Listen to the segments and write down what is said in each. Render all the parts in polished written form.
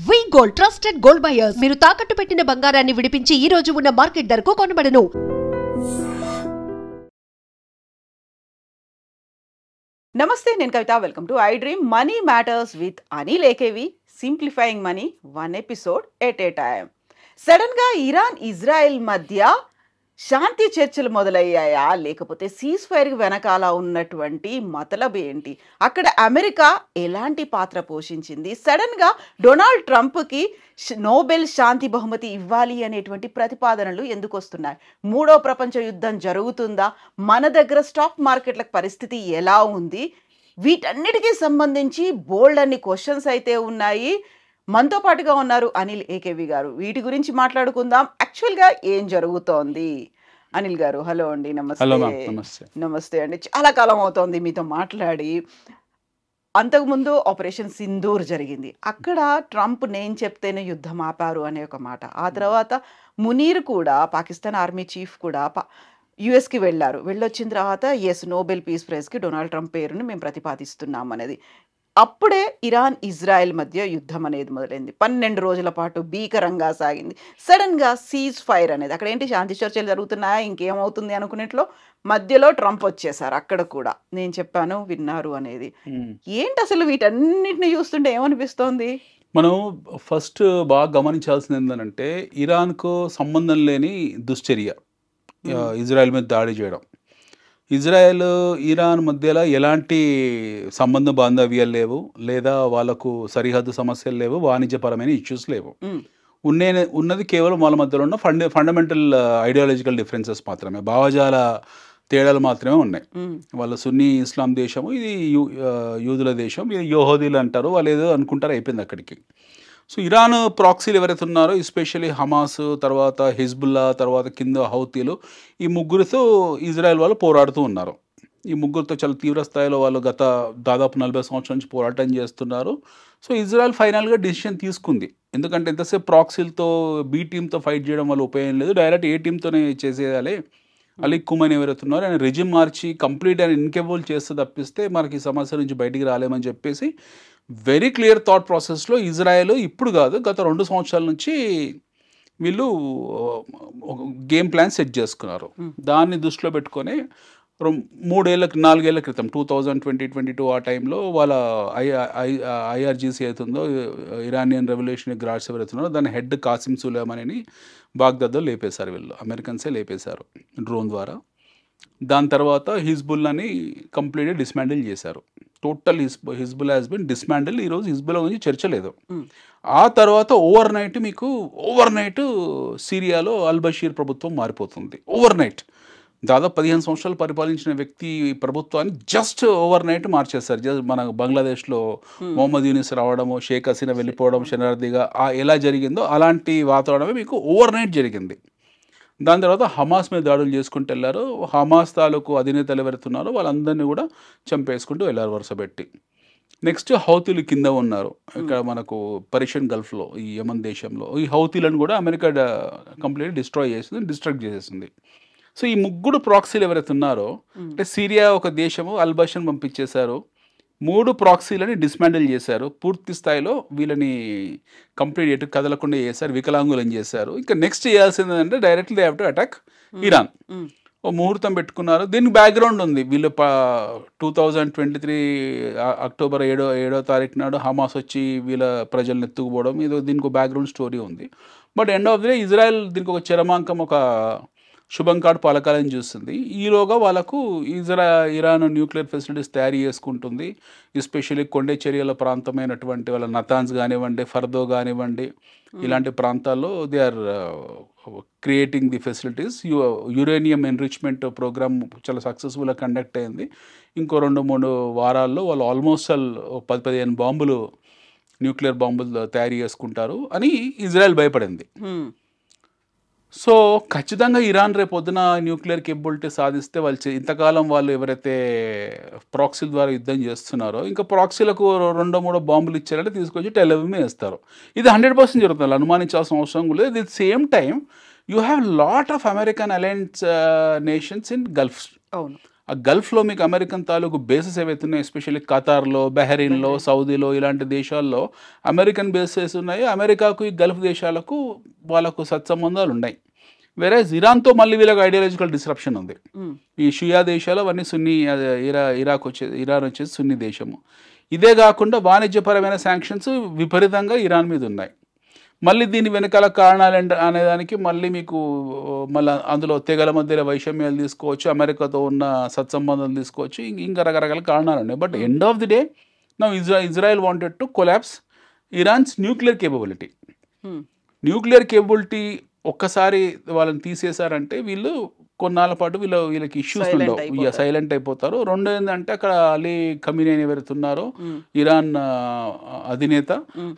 వి gold trusted gold buyers మీరు తాకట్టు పెట్టిన బంగారాన్ని విడిపించి ఈ రోజు ఉన్న మార్కెట్ ధరకు కొనబడను. నమస్తే, నేను Kavitha. Welcome to I dream money matters with Anil AKV. Simplifying money, one episode at a time. Sudden గా ఇరాన్ ఇజ్రాయెల్ మధ్య శాంతి చర్చలు మొదలయ్యాయా, లేకపోతే సీజ్ ఫైర్ వెనకాల ఉన్నటువంటి మతలబ్ ఏంటి, అక్కడ అమెరికా ఎలాంటి పాత్ర పోషించింది, సడన్ గా డొనాల్డ్ ట్రంప్కి నోబెల్ శాంతి బహుమతి ఇవ్వాలి అనేటువంటి ప్రతిపాదనలు ఎందుకు వస్తున్నాయి, మూడో ప్రపంచ యుద్ధం జరుగుతుందా, మన దగ్గర స్టాక్ మార్కెట్ల పరిస్థితి ఎలా ఉంది, వీటన్నిటికీ సంబంధించి బోల్డ్ అన్ని క్వశ్చన్స్ అయితే ఉన్నాయి. మనతో పాటుగా ఉన్నారు అనిల్ ఏకేవి గారు. వీటి గురించి మాట్లాడుకుందాం. యాక్చువల్గా ఏం జరుగుతోంది? అనిల్ గారు, హలో అండి. నమస్తే. నమస్తే అండి. చాలా కాలం అవుతోంది మీతో మాట్లాడి. అంతకుముందు ఆపరేషన్ సింధూర్ జరిగింది. అక్కడ ట్రంప్ నేను చెప్తేనే యుద్ధం ఆపారు అనే ఒక మాట. ఆ తర్వాత మునీర్ కూడా, పాకిస్తాన్ ఆర్మీ చీఫ్ కూడా యుఎస్కి వెళ్ళారు. వెళ్ళొచ్చిన తర్వాత నోబెల్ పీస్ ప్రైజ్కి డొనాల్డ్ ట్రంప్ పేరుని మేము ప్రతిపాదిస్తున్నాం అనేది. అప్పుడే ఇరాన్ ఇజ్రాయెల్ మధ్య యుద్ధం అనేది మొదలైంది. 12 రోజుల పాటు భీకరంగా సాగింది. సడన్గా సీజ్ ఫైర్ అనేది, అక్కడ ఏంటి శాంతి చర్చలు జరుగుతున్నాయా, ఇంకేమవుతుంది అనుకునేట్లో మధ్యలో ట్రంప్ వచ్చేసారు. అక్కడ కూడా నేను చెప్పాను విన్నారు అనేది. ఏంటి అసలు వీటన్నిటిని చూస్తుంటే ఏమనిపిస్తోంది? మనం ఫస్ట్ బాగా గమనించాల్సింది ఏంటంటే, ఇరాన్కు సంబంధం లేని దుశ్చర్య ఇజ్రాయెల్ మీద దాడి చేయడం. ఇజ్రాయెల్ ఇరాన్ మధ్యలో ఎలాంటి సంబంధ బాంధవ్యాలు లేవు, లేదా వాళ్ళకు సరిహద్దు సమస్యలు లేవు, వాణిజ్యపరమైన ఇష్యూస్ లేవు. ఉన్నది కేవలం వాళ్ళ మధ్యలో ఉన్న ఫండమెంటల్ ఐడియాలజికల్ డిఫరెన్సెస్ మాత్రమే, భావజాల తేడాలు మాత్రమే ఉన్నాయి. వాళ్ళ సున్నీ ఇస్లాం దేశము, ఇది యూదుల దేశం, ఇది యోహోదీలు అంటారు, వాళ్ళు ఏదో అనుకుంటారు, అయిపోయింది అక్కడికి. సో ఇరాన్ ప్రాక్సీలు ఎవరైతే ఉన్నారో, ఎస్పెషల్లీ హమాస్, తర్వాత హిజ్బుల్లా, తర్వాత కింద హౌతీలు, ఈ ముగ్గురితో ఇజ్రాయెల్ వాళ్ళు పోరాడుతూ ఉన్నారు. ఈ ముగ్గురితో చాలా తీవ్ర స్థాయిలో వాళ్ళు గత దాదాపు 40 సంవత్సరాల నుంచి పోరాటం చేస్తున్నారు. సో ఇజ్రాయెల్ ఫైనల్గా డిసిషన్ తీసుకుంది. ఎందుకంటే ఎంతసేపు ప్రాక్సీలతో బి టీంతో ఫైట్ చేయడం వల్ల ఉపయోగం లేదు, డైరెక్ట్ ఏ టీంతోనే చేసేయాలి. అలీ కుమైన్ ఎవరైతే ఉన్నారో ఆయన రెజిమ్ మార్చి కంప్లీట్ ఆయన ఇన్కేబుల్ చేస్తే తప్పిస్తే మనకి ఈ సమస్య నుంచి బయటికి రాలేమని చెప్పేసి వెరీ క్లియర్ థాట్ ప్రాసెస్లో ఇజ్రాయెల్ ఇప్పుడు కాదు, గత 2 సంవత్సరాల నుంచి వీళ్ళు గేమ్ ప్లాన్ సెట్ చేసుకున్నారు. దాన్ని దృష్టిలో పెట్టుకొని 4 ఏళ్ల క్రితం 2022 ఆ టైంలో వాళ్ళ ఐఆర్జీసీ అవుతుందో, ఇరానియన్ రెవల్యూషనరీ గార్డ్స్ ఎవరైతున్నారో దాని హెడ్ కాసిం సులేమానీని బాగ్దాద్లో లేపేశారు. వీళ్ళు అమెరికన్సే లేపేశారు డ్రోన్ ద్వారా. దాని తర్వాత హిజ్బుల్లాని కంప్లీట్గా డిస్మాండిల్ చేశారు. Total Hizbul has been dismantle. ఈరోజు హిజ్బుల్లా గురించి చర్చ లేదు. ఆ తర్వాత ఓవర్ నైట్ సిరియాలో అల్ బషీర్ ప్రభుత్వం మారిపోతుంది. ఓవర్ నైట్ దాదాపు 15 సంవత్సరాలు పరిపాలించిన వ్యక్తి ప్రభుత్వాన్ని జస్ట్ ఓవర్ నైట్ మార్చేస్తారు. జస్ట్ మన బంగ్లాదేశ్లో మొహమ్మద్ యూనిస్ రావడము, షేక్ హసీనా వెళ్ళిపోవడం శరణార్థిగా ఎలా జరిగిందో అలాంటి వాతావరణమే మీకు ఓవర్ నైట్ జరిగింది. దాని తర్వాత హమాస్ మీద దాడులు చేసుకుంటూ వెళ్ళారు. హమాస్ తాలూకు అధినేతలు ఎవరుతున్నారో వాళ్ళందరినీ కూడా చంపేసుకుంటూ వెళ్ళారు వరుస పెట్టి. నెక్స్ట్ హౌతీలు కింద ఉన్నారు, ఇక్కడ మనకు పర్షియన్ గల్ఫ్లో, ఈ యమన్ దేశంలో. ఈ హౌతీలను కూడా అమెరికా కంప్లీట్ డిస్ట్రక్ట్ చేసేసింది. సో ఈ ముగ్గురు ప్రాక్సీలు ఎవరైతే ఉన్నారో, అంటే సిరియా ఒక దేశము, అల్బషర్ని పంపించేశారు. 3 ప్రాక్సీలని డిస్మాండిల్ చేశారు. పూర్తి స్థాయిలో వీళ్ళని కంప్లీట్ ఎటు కదలకుండా చేశారు, వికలాంగులను చేశారు. ఇంకా నెక్స్ట్ చేయాల్సింది ఏంటంటే directly they have to attack Iran. ఓ ముహూర్తం పెట్టుకున్నారు. దీనికి బ్యాక్గ్రౌండ్ ఉంది. వీళ్ళు 2023 అక్టోబర్ 7వ తారీఖు నాడు హమాస్ వచ్చి వీళ్ళ ప్రజలను ఎత్తుకుపోవడం, ఏదో దీనికి ఒక బ్యాక్గ్రౌండ్ స్టోరీ ఉంది. But end of the day Israel దీనికి ఒక చరమాంకం, ఒక శుభం కార్డు పలకాలని చూస్తుంది. ఈలోగా వాళ్ళకు ఇరాన్ న్యూక్లియర్ ఫెసిలిటీస్ తయారు చేసుకుంటుంది. ఎస్పెషల్లీ కొండే చర్యల ప్రాంతమైనటువంటి వాళ్ళ నతాన్స్ కానివ్వండి, ఫర్దో కానివ్వండి, ఇలాంటి ప్రాంతాల్లో they are creating the facilities. Uranium enrichment programme చాలా సక్సెస్ఫుల్గా కండక్ట్ అయింది. ఇంకో 2-3 వారాల్లో వాళ్ళు ఆల్మోస్ట్ 10-15 బాంబులు, న్యూక్లియర్ బాంబులు తయారు చేసుకుంటారు అని ఇజ్రాయెల్ భయపడింది. సో ఖచ్చితంగా ఇరాన్ రేపు పొద్దున న్యూక్లియర్ కేపబిలిటీ సాధిస్తే వాళ్ళు ఇంతకాలం వాళ్ళు ఎవరైతే ప్రాక్సీల ద్వారా యుద్ధం చేస్తున్నారో, ఇంకా ప్రాక్సీలకు 2-3 బాంబులు ఇచ్చారంటే తీసుకొచ్చి టెల్ అవీవ్ మీద వేస్తారు. ఇది 100% జరుగుతుంది, అనుమానించాల్సిన అవసరం లేదు. At the same time you have lot of American alliance nations in Gulf. ఆ గల్ఫ్లో మీకు అమెరికన్ తాలూకు బేసెస్ ఏవైతే ఉన్నాయో, ఎస్పెషల్లీ ఖతార్లో, బహ్రెయిన్లో, సౌదీలో ఇలాంటి దేశాల్లో అమెరికన్ బేసెస్ ఉన్నాయో, అమెరికాకు ఈ గల్ఫ్ దేశాలకు వాళ్ళకు సత్సంబంధాలు ఉన్నాయి. వేరే ఇరాన్తో మళ్ళీ వీళ్ళకి ఐడియాలజికల్ డిస్రప్షన్ ఉంది. ఈ షియా దేశాలు అవన్నీ సున్నీ, ఇరాన్ వచ్చేసి సున్నీ దేశము. ఇదే కాకుండా వాణిజ్యపరమైన శాంక్షన్స్ విపరీతంగా ఇరాన్ మీద ఉన్నాయి. మళ్ళీ దీని వెనకాల కారణాలు అనేదానికి మళ్ళీ మీకు మళ్ళీ అందులో తెగల మధ్యలో వైషమ్యాలు తీసుకోవచ్చు, అమెరికాతో ఉన్న సత్సంబంధాలు తీసుకోవచ్చు, ఇంకా రకరకాల కారణాలు ఉన్నాయి. But end of the day now Israel wanted to collapse Iran's nuclear capability. Nuclear capability ఒక్కసారి వాళ్ళని తీసేశారంటే వీళ్ళు కొన్నాళ్ళ పాటు వీళ్ళకి ఇష్యూస్ ఉండవు, సైలెంట్ అయిపోతారు. రెండు ఏంటంటే అక్కడ అలీ ఖమీనీ ఎవరైతే ఉన్నారో ఇరాన్ అధినేత,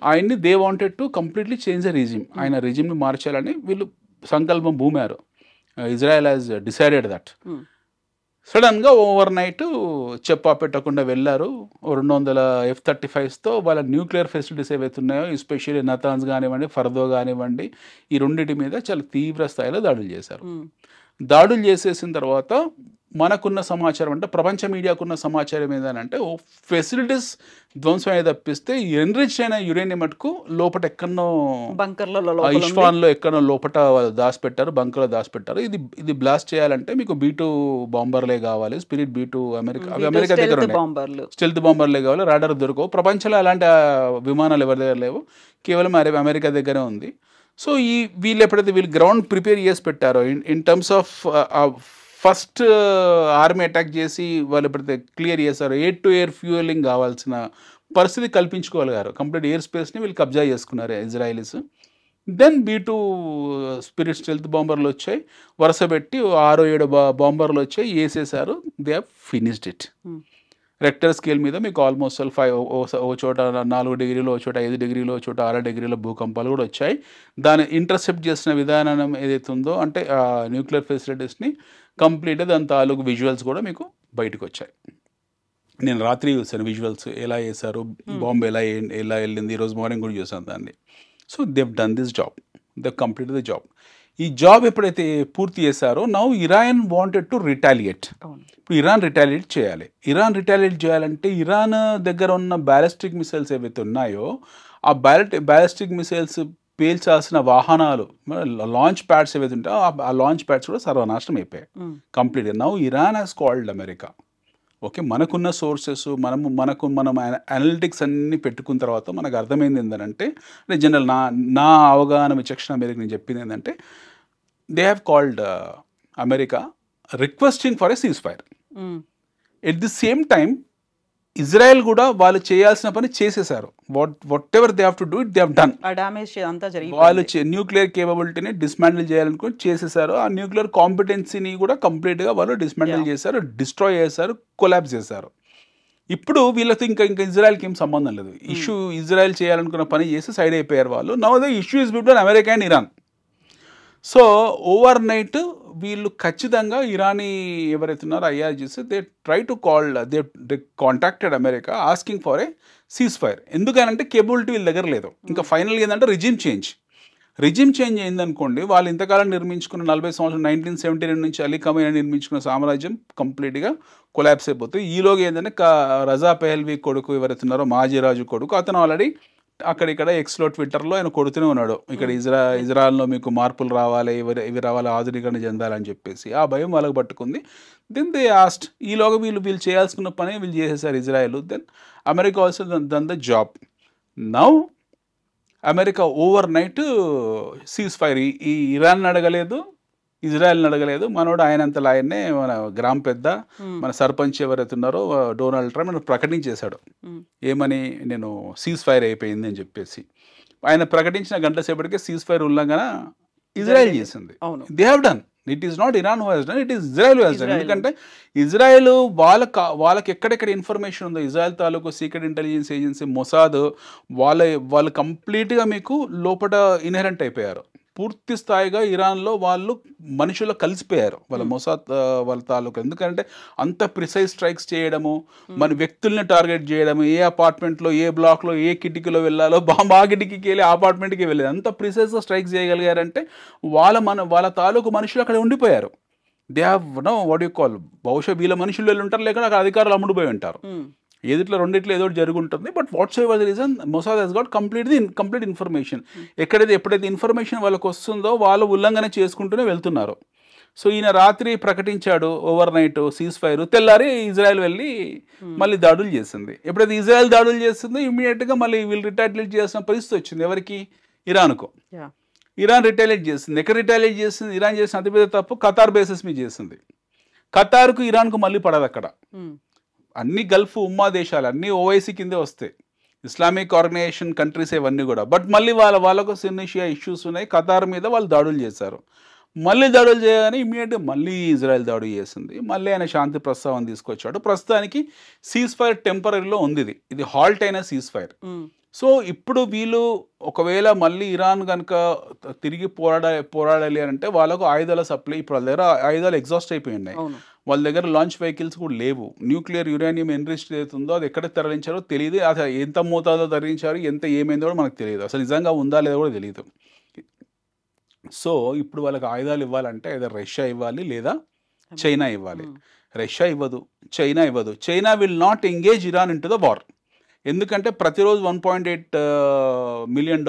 ఆయన్ని they wanted to completely change the regime, ఆయన రిజిమ్ని మార్చాలని వీళ్ళు సంకల్పం భూమారు. Israel has decided that. సడన్గా ఓవర్ నైట్ చెప్పా పెట్టకుండా వెళ్ళారు. 200 F-35తో వాళ్ళ న్యూక్లియర్ ఫెసిలిటీస్ ఏవైతే ఉన్నాయో, ఎస్పెషల్లీ నతాన్స్ కానివ్వండి, ఫర్దో కానివ్వండి, ఈ రెండింటి మీద చాలా తీవ్ర స్థాయిలో దాడులు చేశారు. దాడులు చేసేసిన తర్వాత మనకున్న సమాచారం అంటే ప్రపంచ మీడియాకున్న సమాచారం ఏంటంటే ఫెసిలిటీస్ ధ్వంసం అయ్యి తప్పిస్తే ఎన్రిచ్ అయిన యురేనియం మటుకు లోపల ఎక్కడనో ఇష్ఫాన్లో ఎక్కడో లోపల దాచిపెట్టారు, బంకర్లో దాచిపెట్టారు. ఇది బ్లాస్ట్ చేయాలంటే మీకు B-2 బాంబర్లే కావాలి, స్పిరిట్ B-2 అమెరికా దగ్గర ఉన్నాయి, స్టెల్త్ బాంబర్లే కావాలి, రాడార్ దొరకవు. ప్రపంచంలో అలాంటి విమానాలు ఎవరి దగ్గర లేవు, కేవలం అమెరికా దగ్గరే ఉంది. సో వీళ్ళు ఎప్పుడైతే వీళ్ళు గ్రౌండ్ ప్రిపేర్ చేసి పెట్టారో in terms of first army attack చేసి వాళ్ళు ఎప్పుడైతే క్లియర్ చేశారో ఎయిర్ టు ఎయిర్ ఫ్యూయలింగ్ కావాల్సిన పరిస్థితి కల్పించుకోగలిగారు. కంప్లీట్ ఎయిర్ స్పేస్ని వీళ్ళు కబ్జా చేసుకున్నారు Israelis. Then B-2 spirit stealth బాంబర్లు వచ్చాయి, వరుస పెట్టి 6-7 బాంబర్లు వచ్చాయి, వేసేసారు. They have finished it. Richter scale మీద మీకు ఆల్మోస్ట్ 5 ఓ చోట 4 డిగ్రీలు, ఓ చోట 5 డిగ్రీలు, ఓ చోట 6 డిగ్రీల భూకంపాలు కూడా వచ్చాయి. దాన్ని ఇంటర్సెప్ట్ చేసిన విధానం ఏదైతే ఉందో అంటే న్యూక్లియర్ ఫెసిలిటీస్ని కంప్లీట్గా దాని తాలూకు విజువల్స్ కూడా మీకు బయటకు వచ్చాయి. నేను రాత్రి చూసాను విజువల్స్ ఎలా చేశారు, బాంబు ఎలా వెళ్ళింది, ఈరోజు మార్నింగ్ కూడా చూసాను దాన్ని. So they've done this job, they've complete the job. ఈ జాబ్ ఎప్పుడైతే పూర్తి చేశారో now Iran wanted to retaliate. ఇప్పుడు ఇరాన్ రిటాలియేట్ చేయాలి. ఇరాన్ రిటాలియేట్ చేయాలంటే ఇరాన్ దగ్గర ఉన్న బ్యాలిస్టిక్ మిసైల్స్ ఏవైతే ఉన్నాయో ఆ బ్యాలిస్టిక్ మిసైల్స్ పేల్చాల్సిన వాహనాలు, లాంచ్ ప్యాడ్స్ ఏవైతే ఉంటాయో ఆ లాంచ్ ప్యాడ్స్ కూడా సర్వనాశనం అయిపోయాయి కంప్లీట్గా. Now Iran has called America. Okay, మనకున్న సోర్సెస్ మనం అనలిటిక్స్ అన్నీ పెట్టుకున్న తర్వాత మనకు అర్థమైంది ఏంటంటే జనరల్ నా అవగాహన విచక్షణ మేరకు నేను చెప్పింది ఏంటంటే they have called America requesting for a cease fire. At the same time Israel కూడా వాళ్ళు చేయాల్సిన పని చేసేసారు. What ever they have to do it they have done. వాళ్ళు న్యూక్లియర్ కేపబిలిటీని డిస్మాండిల్ చేయాలనుకుని చేసేసారు. ఆ న్యూక్లియర్ కాంపిటెన్సీని కూడా కంప్లీట్గా వాళ్ళు డిస్మాండిల్ చేశారు, డిస్ట్రాయ్ చేశారు, కొలాప్స్ చేశారు. ఇప్పుడు వీళ్ళతో ఇంకా ఇజ్రాయెల్కి ఏం సంబంధం లేదు. ఇష్యూ ఇజ్రాయెల్ చేయాలనుకున్న పని చేసి సైడ్ అయిపోయారు వాళ్ళు. Now the issue is between America and Iran. So over night వీళ్ళు ఖచ్చితంగా ఇరానీ ఎవరైతే ఉన్నారో IRGC they try to call they contacted America asking for a cease fire. ఎందుకనంటే కేబిలిటీ వీళ్ళ దగ్గర లేదు. ఇంకా ఫైనల్గా ఏంటంటే రిజిమ్ చేంజ్ అయిందనుకోండి, వాళ్ళు ఇంతకాలం నిర్మించుకున్న 40 సంవత్సరాలు 1972 నుంచి అలీ ఖమీనీ నిర్మించుకున్న సామ్రాజ్యం కంప్లీట్గా కొలాప్స్ అయిపోతుంది. ఈలోగా ఏంటంటే రజా పెహల్వీ కొడుకు ఎవరైతే ఉన్నారో మాజీరాజు కొడుకు, అతను ఆల్రెడీ అక్కడిక్కడ ఎక్స్లో ట్విట్టర్లో ఆయన కొడుతూనే ఉన్నాడు, ఇక్కడ ఇజ్రాయెల్లో మీకు మార్పులు రావాలి, ఇవి రావాలి, ఆధునీకరణ చెందాలని చెప్పేసి. ఆ భయం వాళ్ళకి పట్టుకుంది. దెన్ దే ఆస్ట్, ఈలోగా వీళ్ళు చేయాల్సుకున్న పని వీళ్ళు చేసేసారు Israel. Then America also done the job. Now America overnight ceasefire. ఈ ఇరాన్ అడగలేదు, ఇజ్రాయెల్ని అడగలేదు, మనోడు ఆయనంతలో ఆయన్నే మన గ్రామ పెద్ద మన సర్పంచ్ ఎవరైతే ఉన్నారో డొనాల్డ్ ట్రంప్ ఆయన ప్రకటించేశాడు. ఏమని, నేను సీజ్ ఫైర్ అయిపోయింది అని చెప్పేసి. ఆయన ప్రకటించిన గంట సేపటికే సీజ్ ఫైర్ ఉల్లంఘన ఇజ్రాయెల్ చేసింది. They have done. It is not Iran who has done, it is Israel who has done. ఎందుకంటే ఇజ్రాయెల్ వాళ్ళకి ఎక్కడెక్కడ ఇన్ఫర్మేషన్ ఉందో, ఇజ్రాయెల్ తాలూకు సీక్రెట్ ఇంటెలిజెన్స్ ఏజెన్సీ మొసాద్ వాళ్ళు కంప్లీట్గా మీకు లోపల ఇన్హెరెంట్ అయిపోయారు. పూర్తి స్థాయిగా ఇరాన్లో వాళ్ళు మనుషుల్లో కలిసిపోయారు వాళ్ళ మొసాద్ వాళ్ళ తాలూకు. ఎందుకంటే అంత ప్రిసైజ్ స్ట్రైక్స్ చేయడము, మన వ్యక్తుల్ని టార్గెట్ చేయడము, ఏ అపార్ట్మెంట్లో, ఏ బ్లాక్లో, ఏ కిటికీలో వెళ్ళాలో ఆ కిటికీకి వెళ్ళి అపార్ట్మెంట్కి వెళ్ళేది, అంత ప్రిసైజ్గా స్ట్రైక్స్ చేయగలిగారంటే వాళ్ళ తాలూకు మనుషులు అక్కడ ఉండిపోయారు. They have know what you call, బహుశా వీళ్ళ మనుషులు వెళ్ళి ఉంటారు, లేకపోతే అక్కడ అధికారులు అమ్ముడుపోయి ఉంటారు. ఏదిట్లో రెండిట్లో ఏదో ఒకటి జరిగి ఉంటుంది. But what's ever the reason, Mossad has got complete information. ఎప్పుడైతే ఇన్ఫర్మేషన్ వాళ్ళకి వస్తుందో వాళ్ళు ఉల్లంఘన చేసుకుంటూనే వెళ్తున్నారు. సో ఈయన రాత్రి ప్రకటించాడు ఓవర్ నైట్ సీజ్ ఫైర్, తెల్లారి ఇజ్రాయెల్ వెళ్ళి మళ్ళీ దాడులు చేసింది. ఎప్పుడైతే ఇజ్రాయెల్ దాడులు చేస్తుందో ఇమీడియట్గా మళ్ళీ వీళ్ళు రిటాలియేట్ చేసిన పరిస్థితి వచ్చింది. ఎవరికి? ఇరాన్కు. ఇరాన్ రిటాలియేట్ చేసింది. ఎక్కడ రిటాలియేట్ చేసింది? ఇరాన్ చేసిన అతిపెద్ద తప్పు ఖతార్ బేసిస్ మీద చేసింది. ఖతార్కు ఇరాన్కు మళ్ళీ పడదు. అక్కడ అన్ని గల్ఫ్ ఉమ్మా దేశాలు అన్నీ ఓవైసీ కిందే వస్తాయి, ఇస్లామిక్ ఆర్గనైజేషన్ కంట్రీస్ ఇవన్నీ కూడా. బట్ మళ్ళీ వాళ్ళకు సిన్నిషియా ఇష్యూస్ ఉన్నాయి. ఖతార్ మీద వాళ్ళు దాడులు చేశారు. మళ్ళీ దాడులు చేయగానే ఇమీడియట్గా మళ్ళీ ఇజ్రాయెల్ దాడులు చేసింది. మళ్ళీ ఆయన శాంతి ప్రస్తావన తీసుకొచ్చాడు. ప్రస్తుతానికి సీజ్ ఫైర్ టెంపరీలో ఉంది. ఇది హాల్ట్ అయిన సీజ్ ఫైర్. సో ఇప్పుడు వీళ్ళు ఒకవేళ మళ్ళీ ఇరాన్ కనుక తిరిగి పోరాడాలి అంటే వాళ్ళకు ఆయుధాల సప్లై, ఇప్పుడు వాళ్ళ దగ్గర ఆయుధాలు ఎగ్జాస్ట్ అయిపోయి ఉన్నాయి. వాళ్ళ దగ్గర లాంచ్ వెహికల్స్ కూడా లేవు. న్యూక్లియర్ యురేనియం ఎన్రిచ్డ్ అవుతుందో అది ఎక్కడ తరలించారో తెలియదు. అది ఎంత మోతాదో తరలించారు, ఎంత ఏమైందో కూడా మనకు తెలియదు. అసలు నిజంగా ఉందా లేదా కూడా తెలియదు. సో ఇప్పుడు వాళ్ళకి ఆయుధాలు ఇవ్వాలంటే ఏదో రష్యా ఇవ్వాలి లేదా చైనా ఇవ్వాలి. రష్యా ఇవ్వదు, చైనా ఇవ్వదు. China will not engage Iran in to the war. ఎందుకంటే ప్రతిరోజు 1.8 మిలియన్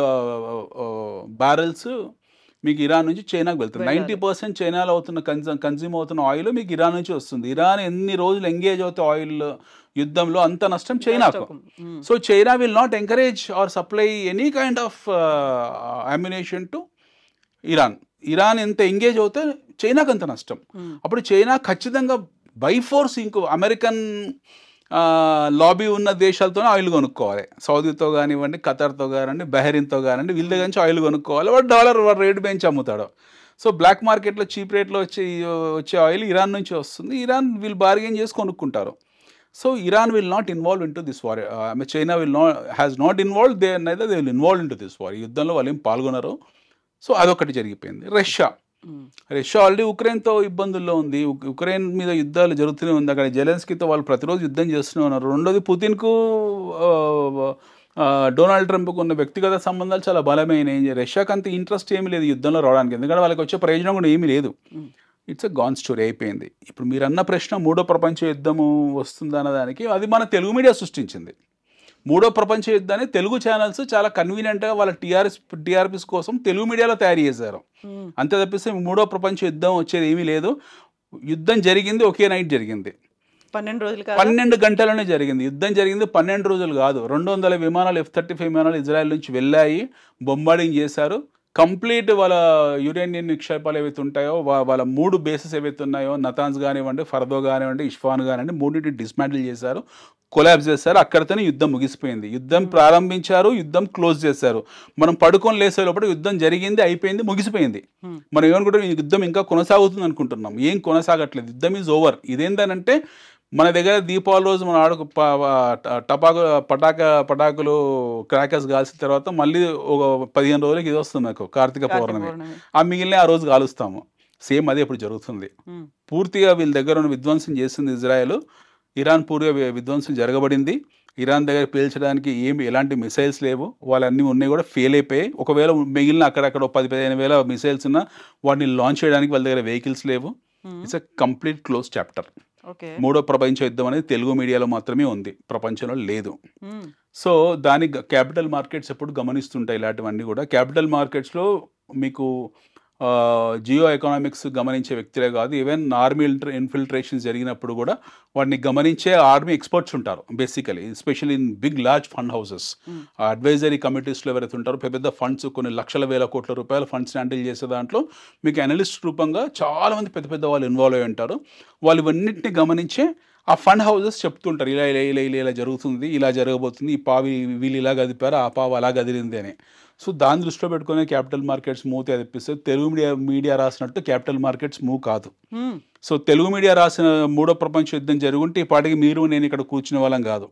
బ్యారెల్స్ మీకు ఇరాన్ నుంచి చైనాకు వెళ్తుంది. 90% చైనాలో అవుతున్న కన్జ్యూమ్ అవుతున్న ఆయిల్ మీకు ఇరాన్ నుంచి వస్తుంది. ఇరాన్ ఎన్ని రోజులు ఎంగేజ్ అవుతే ఆయిల్ యుద్ధంలో అంత నష్టం చైనాకు. So China will not encourage are supply any kind of ammunition to Iran. Iran ఎంత ఎంగేజ్ అవుతే చైనాకు అంత నష్టం. అప్పుడు చైనా ఖచ్చితంగా బై ఫోర్స్ ఇంకో అమెరికన్ లాబీ ఉన్న దేశాలతోనే ఆయిల్ కొనుక్కోవాలి. సౌదీతో కానివ్వండి, ఖతార్తో కానివ్వండి, బహరీన్తో కానివ్వండి, వీళ్ళ దగ్గర నుంచి ఆయిల్ కొనుక్కోవాలి. వాడు డాలర్ రేటు పెంచి అమ్ముతాడు. సో బ్లాక్ మార్కెట్లో చీప్ రేట్లో వచ్చే ఆయిల్ ఇరాన్ నుంచి వస్తుంది. ఇరాన్ వీళ్ళు బార్గెన్ చేసి కొనుక్కుంటారు. So Iran will not involve in to this war. China has not involve, they will involve in to this war. ఈ యుద్ధంలో వాళ్ళు ఏం పాల్గొనరు. సో అదొకటి జరిగిపోయింది. రష్యా ఆల్రెడీ ఉక్రెయిన్తో ఇబ్బందుల్లో ఉంది. ఉక్రెయిన్ మీద యుద్ధాలు జరుగుతూనే ఉంది. అక్కడ జెలెన్స్కీతో వాళ్ళు ప్రతిరోజు యుద్ధం చేస్తూనే ఉన్నారు. రెండోది పుతిన్కు డొనాల్డ్ ట్రంప్కు ఉన్న వ్యక్తిగత సంబంధాలు చాలా బలమైనవి. రష్యాకి అంత ఇంట్రెస్ట్ ఏమీ లేదు యుద్ధంలో రావడానికి, ఎందుకంటే వాళ్ళకి వచ్చే ప్రయోజనం కూడా ఏమీ లేదు. ఇట్స్ ఎ గాన్ స్టోరీ, అయిపోయింది. ఇప్పుడు మీరు అన్న ప్రశ్న మూడో ప్రపంచ యుద్ధము వస్తుందన్నదానికి అది మన తెలుగు మీడియా సృష్టించింది. మూడో ప్రపంచ యుద్ధాన్ని తెలుగు ఛానల్స్ చాలా కన్వీనియంట్గా వాళ్ళ టీఆర్పీస్ కోసం తెలుగు మీడియాలో తయారు చేశారు. అంతే తప్పిస్తే మూడో ప్రపంచ యుద్ధం వచ్చేది ఏమీ లేదు. యుద్ధం జరిగింది ఒకే నైట్ జరిగింది, 12 గంటలనే జరిగింది. యుద్ధం జరిగింది 12 రోజులు కాదు. 200 విమానాలు F-35 విమానాలు ఇజ్రాయెల్ నుంచి వెళ్ళాయి, బొంబార్డింగ్ చేశారు. కంప్లీట్ వాళ్ళ యురేనియం నిక్షేపాలు ఏవైతే ఉంటాయో వాళ్ళ 3 బేసెస్ ఏవైతే ఉన్నాయో, నతాన్స్ కానివ్వండి, ఫర్దో కానివ్వండి, ఇష్ఫాన్ కానివ్వండి, 3 డిస్మాంటిల్ చేశారు, కొలాబ్స్ చేశారు. అక్కడితోనే యుద్ధం ముగిసిపోయింది. యుద్ధం ప్రారంభించారు, యుద్ధం క్లోజ్ చేశారు. మనం పడుకొని లేసే లోపల యుద్ధం జరిగింది, అయిపోయింది, ముగిసిపోయింది. మనం ఏమనుకుంటాం, ఈ యుద్ధం ఇంకా కొనసాగుతుంది అనుకుంటున్నాం. ఏం కొనసాగట్లేదు, యుద్ధం ఈజ్ ఓవర్. ఇదేంటంటే మన దగ్గర దీపావళి రోజు మన పటాకులు క్రాకర్స్ కాల్సిన తర్వాత మళ్ళీ ఒక 15 రోజులకి ఇది వస్తుంది నాకు కార్తీక పౌర్ణమి. ఆ మిగిలిన ఆ రోజు కాలుస్తాము. సేమ్ అదే ఇప్పుడు జరుగుతుంది. పూర్తిగా వీళ్ళ దగ్గర ఉన్న విధ్వంసం చేస్తుంది ఇజ్రాయెల్. ఇరాన్ పూర్తిగా విధ్వంసం జరగబడింది. ఇరాన్ దగ్గర పేల్చడానికి ఎలాంటి మిసైల్స్ లేవు. వాళ్ళన్నీ ఉన్నాయి కూడా ఫెయిల్ అయిపోయాయి. ఒకవేళ మిగిలిన అక్కడక్కడ 10-15 వేల మిసైల్స్ ఉన్నా వాటిని లాంచ్ చేయడానికి వాళ్ళ దగ్గర వెహికల్స్ లేవు. It's a complete close chapter. మూడో ప్రపంచ యుద్ధం అనేది తెలుగు మీడియాలో మాత్రమే ఉంది, ప్రపంచంలో లేదు. సో దాని క్యాపిటల్ మార్కెట్స్ ఎప్పుడు గమనిస్తుంటాయి ఇలాంటివన్నీ కూడా. క్యాపిటల్ మార్కెట్స్లో మీకు జియో ఎకనామిక్స్ గమనించే వ్యక్తులే కాదు, ఈవెన్ ఆర్మీ ఇన్ఫిల్ట్రేషన్స్ జరిగినప్పుడు కూడా వాటిని గమనించే ఆర్మీ ఎక్స్పర్ట్స్ ఉంటారు basically, especially in big large fund houses. Advisory కమిటీస్లో ఎవరైతే ఉంటారో పెద్ద ఫండ్స్, కొన్ని లక్షల వేల కోట్ల రూపాయల ఫండ్స్ హ్యాండిల్ చేసే దాంట్లో మీకు అనలిస్ట్ రూపంగా చాలామంది పెద్ద వాళ్ళు ఇన్వాల్వ్ అయి ఉంటారు. వాళ్ళు ఇవన్నింటినీ గమనించే ఆ ఫండ్ హౌసెస్ చెప్తుంటారు, ఇలా జరుగుతుంది, ఇలా జరగబోతుంది, ఈ పావి వీళ్ళు ఇలా గదిపారు, ఆ పావు అలా గదిలింది అని. సో దాన్ని దృష్టిలో పెట్టుకునే క్యాపిటల్ మార్కెట్స్ మూవ్ తెప్పిస్తే తెలుగు మీడియా రాసినట్టు క్యాపిటల్ మార్కెట్స్ మూవ్ కాదు. సో తెలుగు మీడియా రాసిన మూడో ప్రపంచ యుద్ధం జరుగుంటే ఈ పాటికి మీరు నేను ఇక్కడ కూర్చునే వాళ్ళం కాదు.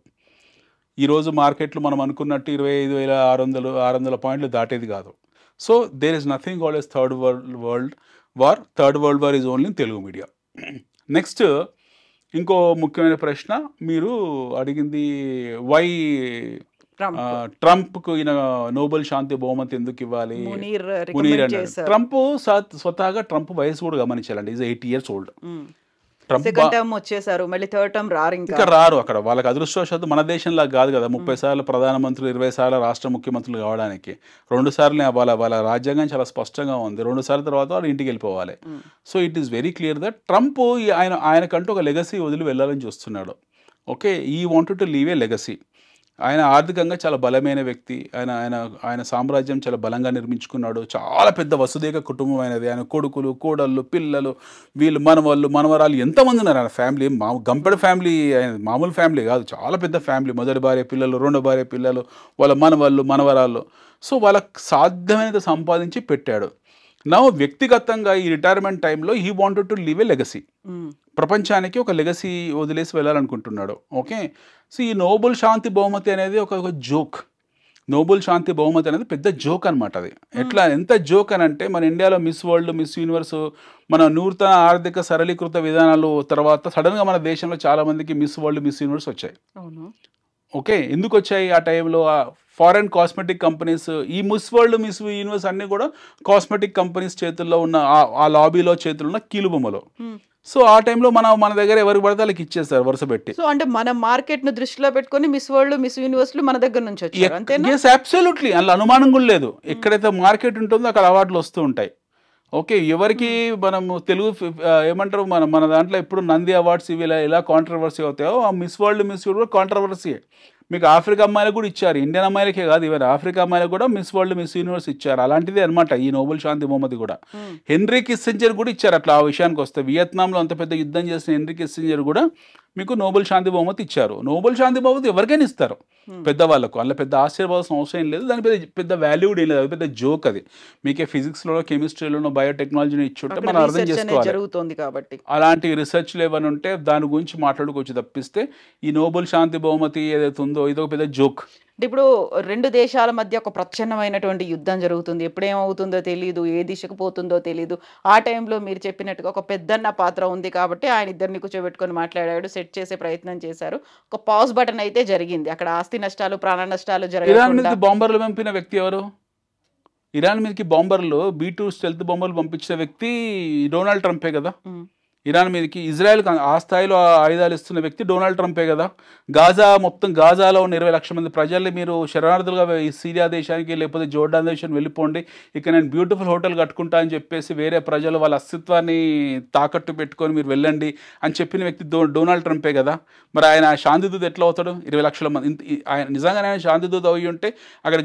ఈరోజు మార్కెట్లు మనం అనుకున్నట్టు 25,600 పాయింట్లు దాటేది కాదు. So there is nothing called as third world war is only Telugu media. Next ఇంకో ముఖ్యమైన ప్రశ్న మీరు అడిగింది, వై ట్రంప్కు ఈయన నోబెల్ శాంతి బహుమతి ఎందుకు ఇవ్వాలి మునీర్ మునీర్ recommend అన్నాడు. చేశారు. ట్రంప్ స్వతహాగా ట్రంప్ వయసు కూడా గమనించాలండి, is 80 years old. Trump second term వచ్చేసారు, మళ్ళీ థర్డ్ టర్మ్ రారు ఇంకా. ఇంకా రారు. అక్కడ వాళ్ళకి అదృష్టవశాత్తు మన దేశంలా కాదు కదా, 30 సార్లు ప్రధానమంత్రులు, 20 సార్లు రాష్ట్ర ముఖ్యమంత్రులు కావడానికి 2 సార్లు వాళ్ళ రాజ్యాంగం చాలా స్పష్టంగా ఉంది, 2 సార్లు తర్వాత వాళ్ళు ఇంటికి వెళ్ళిపోవాలి. So it is very clear that Trump ఆయనకంటూ ఒక లెగసీ వదిలి వెళ్ళాలని చూస్తున్నాడు. Okay, he wanted to leave a legacy. ఆయన ఆర్థికంగా చాలా బలమైన వ్యక్తి, ఆయన సామ్రాజ్యం చాలా బలంగా నిర్మించుకున్నాడు, చాలా పెద్ద వసుదైక కుటుంబం అయినది, ఆయన కొడుకులు, కోడళ్ళు, పిల్లలు, వీళ్ళు మనవాళ్ళు, మనవరాలు ఎంతమంది ఉన్నారు ఆయన ఫ్యామిలీ. గంపెడ ఫ్యామిలీ, మామూలు ఫ్యామిలీ కాదు, చాలా పెద్ద ఫ్యామిలీ. మొదటి భార్య పిల్లలు, రెండో భార్య పిల్లలు, వాళ్ళ మనవాళ్ళు, మనవరాళ్ళు. సో వాళ్ళకి సాధ్యమైనది సంపాదించి పెట్టాడు. నా వ్యక్తిగతంగా ఈ రిటైర్మెంట్ టైంలో he wanted to leave a legacy, ప్రపంచానికి ఒక లెగసీ వదిలేసి వెళ్ళాలనుకుంటున్నాడు. ఓకే, సో ఈ నోబెల్ శాంతి బహుమతి అనేది ఒక జోక్. నోబెల్ శాంతి బహుమతి అనేది పెద్ద జోక్ అనమాట. అది ఎంత జోక్ అని అంటే, మన ఇండియాలో మిస్ వరల్డ్, మిస్ యూనివర్స్, మన నూతన ఆర్థిక సరళీకృత విధానాలు తర్వాత సడన్గా మన దేశంలో చాలా మందికి మిస్ వరల్డ్, మిస్ యూనివర్స్ వచ్చాయి. ఓకే, ఎందుకు వచ్చాయి ఆ టైంలో? ఫారెన్ కాస్మెటిక్ కంపెనీస్, ఈ మిస్ వరల్డ్, మిస్ యూనివర్స్ అన్నీ కూడా కాస్మెటిక్ కంపెనీస్ చేతుల్లో ఉన్న, ఆ లాబీలో చేతుల్లో ఉన్న కీలుబొమ్మలో. సో ఆ టైంలో మన దగ్గర ఎవరికి పడితే వాళ్ళకి ఇచ్చేస్తారు వరుస పెట్టి. సో అంటే మన మార్కెట్ ను దృష్టిలో పెట్టుకొని మిస్ వరల్డ్, మిస్ యూనివర్స్ మన దగ్గర నుంచి వచ్చారు అంతేనా? yes absolutely, అందులో అనుమానం కూడా లేదు. ఎక్కడైతే మార్కెట్ ఉంటుందో అక్కడ అవార్డులు వస్తూ ఉంటాయి. ఓకే, ఎవరికి మనము తెలుగు ఏమంటారు, మన దాంట్లో ఎప్పుడు నంది అవార్డ్స్ ఇవి ఇలా కాంట్రవర్సీ అవుతాయో, ఆ miss world, miss universe controversy. మీకు ఆఫ్రికా అమ్మాయిలకు కూడా ఇచ్చారు, ఇండియన్ అమ్మాయిలకే కాదు, ఈవెన్ ఆఫ్రికా అమ్మాయిలకు కూడా మిస్ వరల్డ్, మిస్ యూనివర్స్ ఇచ్చారు. అలాంటిదే అనమాట ఈ నోబెల్ శాంతి బహుమతి కూడా. హెన్రీ కిస్సింజర్ కూడా ఇచ్చారు. అట్లా ఆ విషయానికి వస్తే, వియత్నాంలో అంత పెద్ద యుద్ధం చేసిన హెన్రీ కిస్సింజర్ కూడా మీకు నోబెల్ శాంతి బహుమతి ఇచ్చారు. నోబెల్ శాంతి బహుమతి ఎవరికైనా ఇస్తారు, పెద్దవాళ్ళకు. అందులో పెద్ద ఆశ్చర్యపోవాల్సిన అవసరం ఏం లేదు, దాని పెద్ద వాల్యూ ఏం లేదు, అది పెద్ద జోక్. అది మీకే ఫిజిక్స్లో, కెమిస్ట్రీలోనో, బయోటెక్నాలజీని ఇచ్చుంటే మనం అర్థం చేసుకోవాలి జరుగుతుంది కాబట్టి. అలాంటి రీసెర్చ్లు ఏమైనా ఉంటే దాని గురించి మాట్లాడుకోవచ్చు తప్పిస్తే ఈ నోబెల్ శాంతి బహుమతి ఏదైతే ఉందో ఇది ఒక పెద్ద జోక్. ఇప్పుడు 2 దేశాల మధ్య ఒక ప్రచ్ఛన్నమైనటువంటి యుద్ధం జరుగుతుంది, ఎప్పుడేమవుతుందో తెలియదు, ఏ దిశకు పోతుందో తెలియదు. ఆ టైంలో మీరు చెప్పినట్టుగా ఒక పెద్దన్న పాత్ర ఉంది కాబట్టి ఆయన ఇద్దరిని కూర్చోబెట్టుకొని మాట్లాడాడు, సెట్ చేసే ప్రయత్నం చేశారు. ఒక పాజ్ బటన్ అయితే జరిగింది. అక్కడ ఆస్తి నష్టాలు, ప్రాణ నష్టాలు ఇరాన్ మీద బాంబర్లు పంపిన వ్యక్తి ఎవరు? ఇరాన్ మీదకి బాంబర్లు, B-2 స్టెల్త్ బాంబర్లు పంపించిన వ్యక్తి డొనాల్డ్ ట్రంపే కదా. ఇరాన్ మీదకి ఇజ్రాయెల్ ఆ స్థాయిలో ఆయుధాలు ఇస్తున్న వ్యక్తి డొనాల్డ్ ట్రంపే కదా. గాజాలో ఉన్న 20 లక్షల మంది ప్రజల్ని మీరు శరణార్థులుగా ఈ సిరియా దేశానికి లేకపోతే జోర్డాన్ దేశానికి వెళ్ళిపోండి, ఇక నేను బ్యూటిఫుల్ హోటల్ కట్టుకుంటా అని చెప్పేసి వేరే ప్రజలు వాళ్ళ అస్తిత్వాన్ని తాకట్టు పెట్టుకొని మీరు వెళ్ళండి అని చెప్పిన వ్యక్తి డొనాల్డ్ ట్రంపే కదా. మరి ఆయన శాంతిదూత ఎట్లా అవుతాడు? 20 లక్షల మంది ఆయన నిజంగానే ఆయన శాంతిదూత అయ్యి ఉంటే అక్కడ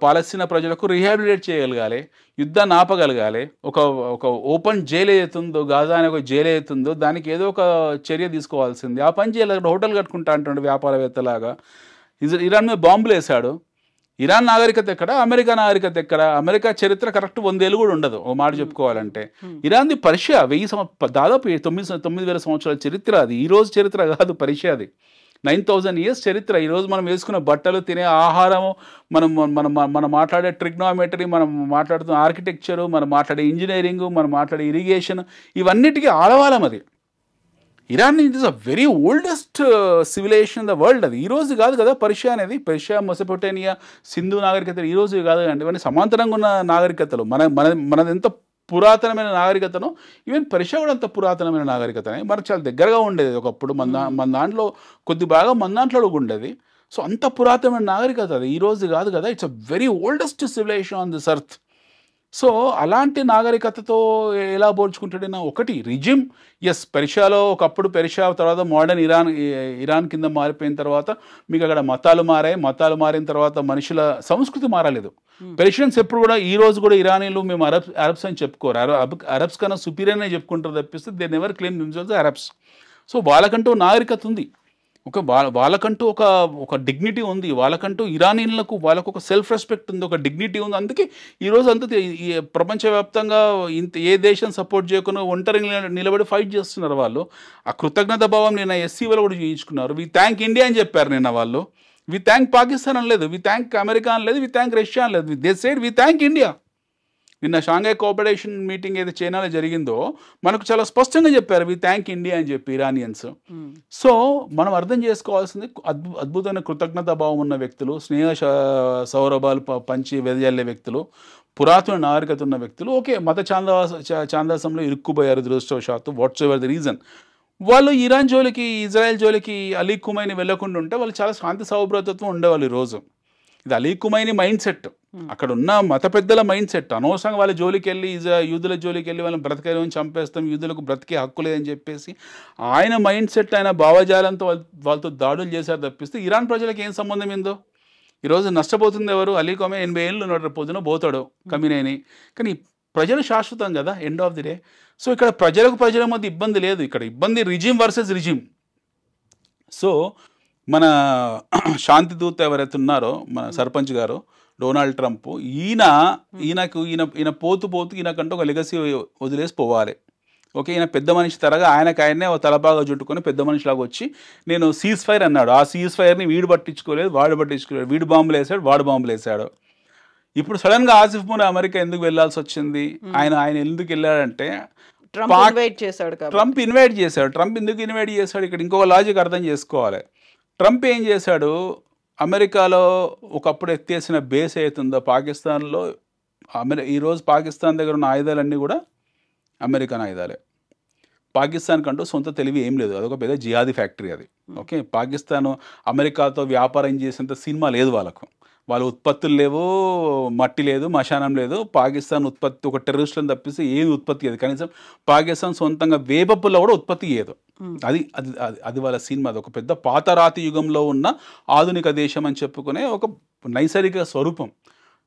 పాలస్తీనా ప్రజలకు రీహాబిలిటేట్ చేయగలగాలి, యుద్ధాన్ని ఆపగలగాలి. ఒక ఓపెన్ జైలు ఏదైతుందో, గాజా అనే ఒక జైలు ఏదైతుందో దానికి ఏదో ఒక చర్య తీసుకోవాల్సింది. ఆ పని చేయాలి. హోటల్ కట్టుకుంటా అంటుండే వ్యాపారవేత్తలాగా. ఇరాన్ మీద బాంబులు వేశాడు. ఇరాన్ నాగరికత ఎక్కడ, అమెరికా నాగరికత ఎక్కడ? అమెరికా చరిత్ర కరెక్ట్ 100 ఏళ్ళు కూడా ఉండదు ఓ మాట చెప్పుకోవాలంటే. ఇరాన్ది పర్షియా, దాదాపు 9,000 సంవత్సరాల చరిత్ర. అది ఈ రోజు చరిత్ర కాదు, పర్షియాది 9,000 years చరిత్ర. ఈరోజు మనం వేసుకున్న బట్టలు, తినే ఆహారము, మనం మాట్లాడే ట్రిగ్నోమెట్రీ, మనం మాట్లాడుతున్న ఆర్కిటెక్చరు, మనం మాట్లాడే ఇంజనీరింగ్, మనం మాట్లాడే ఇరిగేషన్, ఇవన్నిటికీ ఆడవాళ్ళం. అది Iran it is a very oldest civilisation in the world. అది ఈ రోజు కాదు కదా పర్షియా అనేది. పర్షియా, మెసోపొటేమియా, సింధు నాగరికతలు ఈ రోజు కాదు అండి, ఇవన్నీ సమాంతరంగా ఉన్న నాగరికతలు. మనది ఎంత పురాతనమైన నాగరికతను, ఈవెన్ పర్షియా కూడా అంత పురాతనమైన నాగరికతనే. మనకు చాలా దగ్గరగా ఉండేది ఒకప్పుడు. మన దాంట్లో కొద్ది భాగం మన దాంట్లో ఉండేది. సో అంత పురాతనమైన నాగరికత అది, ఈ రోజు కాదు కదా. It's a very oldest civilisation on this earth. So అలాంటి నాగరికతతో ఎలా పోల్చుకుంటాడైనా? ఒకటి రిజిమ్, ఎస్ పర్షియాలో ఒకప్పుడు, పర్షియా తర్వాత మోడర్న్ ఇరాన్ కింద మారిపోయిన తర్వాత మీకు అక్కడ మతాలు మారిన తర్వాత మనుషుల సంస్కృతి మారలేదు. పర్షియన్స్ ఎప్పుడు కూడా ఈ రోజు కూడా ఇరానీలు మేము అరబ్స్ అని చెప్పుకోరు. అరబ్స్ కన్నా సుపీరియర్ అని చెప్పుకుంటారు తప్పిస్తే they never claim themselves Arabs. So వాళ్ళకంటూ నాగరికత ఉంది, వాళ్ళకంటూ ఒక డిగ్నిటీ ఉంది, వాళ్ళకంటూ ఇరానీలకు వాళ్ళకు ఒక సెల్ఫ్ రెస్పెక్ట్ ఉంది, ఒక డిగ్నిటీ ఉంది. అందుకే ఈరోజు ప్రపంచవ్యాప్తంగా ఏ దేశం సపోర్ట్ చేయకుండా ఒంటరిగా నిలబడి ఫైట్ చేస్తున్నారు వాళ్ళు. ఆ కృతజ్ఞత భావం నిన్న ఎస్సీ వాళ్ళు కూడా చూయించుకున్నారు. వి థ్యాంక్ ఇండియా అని చెప్పారు నిన్న వాళ్ళు. వి థ్యాంక్ పాకిస్తాన్ అని లేదు, వి థ్యాంక్ అమెరికా అని లేదు, వి థ్యాంక్ రష్యా అని లేదు. They said we thank India. నిన్న షాంఘై కోఆపరేషన్ మీటింగ్ ఏదైతే చైనాలో జరిగిందో మనకు చాలా స్పష్టంగా చెప్పారు వి థ్యాంక్ ఇండియా అని చెప్పి ఇరానియన్స్. సో మనం అర్థం చేసుకోవాల్సింది అద్భుతమైన కృతజ్ఞతా భావం ఉన్న వ్యక్తులు, స్నేహ సౌరభాలు పంచి వెదజల్లే వ్యక్తులు, పురాతన నాగరికత ఉన్న వ్యక్తులు ఓకే మత చాందాసంలో ఇరుక్కుపోయారు దురదృష్టవశాత్తు, వాట్స్ ఎవర్ ద రీజన్. వాళ్ళు ఇరాన్ జోలికి ఇజ్రాయెల్ జోలికి అలీ ఖుమైనీ వెళ్ళకుండా ఉంటే వాళ్ళు చాలా శాంతి సౌభ్రతత్వం ఉండేవాళ్ళు. ఈరోజు ఇది అలీ ఖుమైనీ మైండ్ సెట్, అక్కడ ఉన్న మత పెద్దల మైండ్ సెట్. అనవసరంగా వాళ్ళ జోలికి వెళ్ళి యూదుల జోలికి వెళ్ళి వాళ్ళని బ్రతకలేమని చంపేస్తాం, యూదులకు బ్రతికే హక్కు లేదని చెప్పేసి ఆయన మైండ్ సెట్, ఆయన భావజాలంతో వాళ్ళతో దాడులు చేశారు తప్పిస్తే ఇరాన్ ప్రజలకు ఏం సంబంధం ఏందో. ఈరోజు నష్టపోతుంది ఎవరు? అలీ ఖుమైనీ 80 ఏళ్ళు ఉన్నాడు, పొద్దున పోతాడు ఖమీనైని. కానీ ప్రజలు శాశ్వతం కదా end of the day. So ఇక్కడ ప్రజల మధ్య ఇబ్బంది లేదు, ఇక్కడ ఇబ్బంది రిజిమ్ వర్సెస్ రిజిమ్. సో మన శాంతి దూత ఎవరైతే ఉన్నారో మన సర్పంచ్ గారు డొనాల్డ్ ట్రంప్, ఈయన పోతూ ఈయనకంటూ ఒక లెగసీ వదిలేసి పోవాలి. ఓకే, ఈయన పెద్ద మనిషి తరగా ఆయనే తలబాగా చుట్టుకొని పెద్ద మనిషిలాగా వచ్చి నేను సీజ్ ఫైర్ అన్నాడు. ఆ సీజ్ ఫైర్ని వీడు పట్టించుకోలేదు, వాడు పట్టించుకోలేదు, వీడు బాంబులు వేసాడు, వాడు బాంబులు వేసాడు. ఇప్పుడు సడన్గా ఆసిఫ్ ముని అమెరికా ఎందుకు వెళ్లాల్సి వచ్చింది? ఆయన ఎందుకు వెళ్ళాడంటే ట్రంప్ ఇన్వైట్ చేశాడు. ట్రంప్ ఎందుకు ఇన్వైట్ చేశాడు? ఇక్కడ ఇంకొక లాజిక్ అర్థం చేసుకోవాలి. ట్రంప్ ఏం చేశాడు? అమెరికాలో ఒకప్పుడు ఎత్తేసిన బేస్ అవుతుందో పాకిస్తాన్లో, ఈరోజు పాకిస్తాన్ దగ్గర ఉన్న ఆయుధాలన్నీ కూడా అమెరికన్ ఆయుధాలే. పాకిస్తాన్ కంటూ సొంత తెలివి ఏం లేదు, అదొక పెద్ద జిహాదీ ఫ్యాక్టరీ అది. ఓకే, పాకిస్తాన్ అమెరికాతో వ్యాపారం చేసేంత సినిమా లేదు వాళ్ళకు. వాళ్ళ ఉత్పత్తులు లేవు, మట్టి లేదు, మశానం లేదు. పాకిస్తాన్ ఉత్పత్తి ఒక టెర్రరిస్టులను తప్పిస్తే ఏమి ఉత్పత్తి చేయదు. కనీసం పాకిస్తాన్ సొంతంగా వేపప్పుల్లో కూడా ఉత్పత్తి చేయదు. అది వాళ్ళ సినిమా. అది ఒక పెద్ద పాతరాతి యుగంలో ఉన్న ఆధునిక దేశం అని చెప్పుకునే ఒక నైసర్గిక స్వరూపం.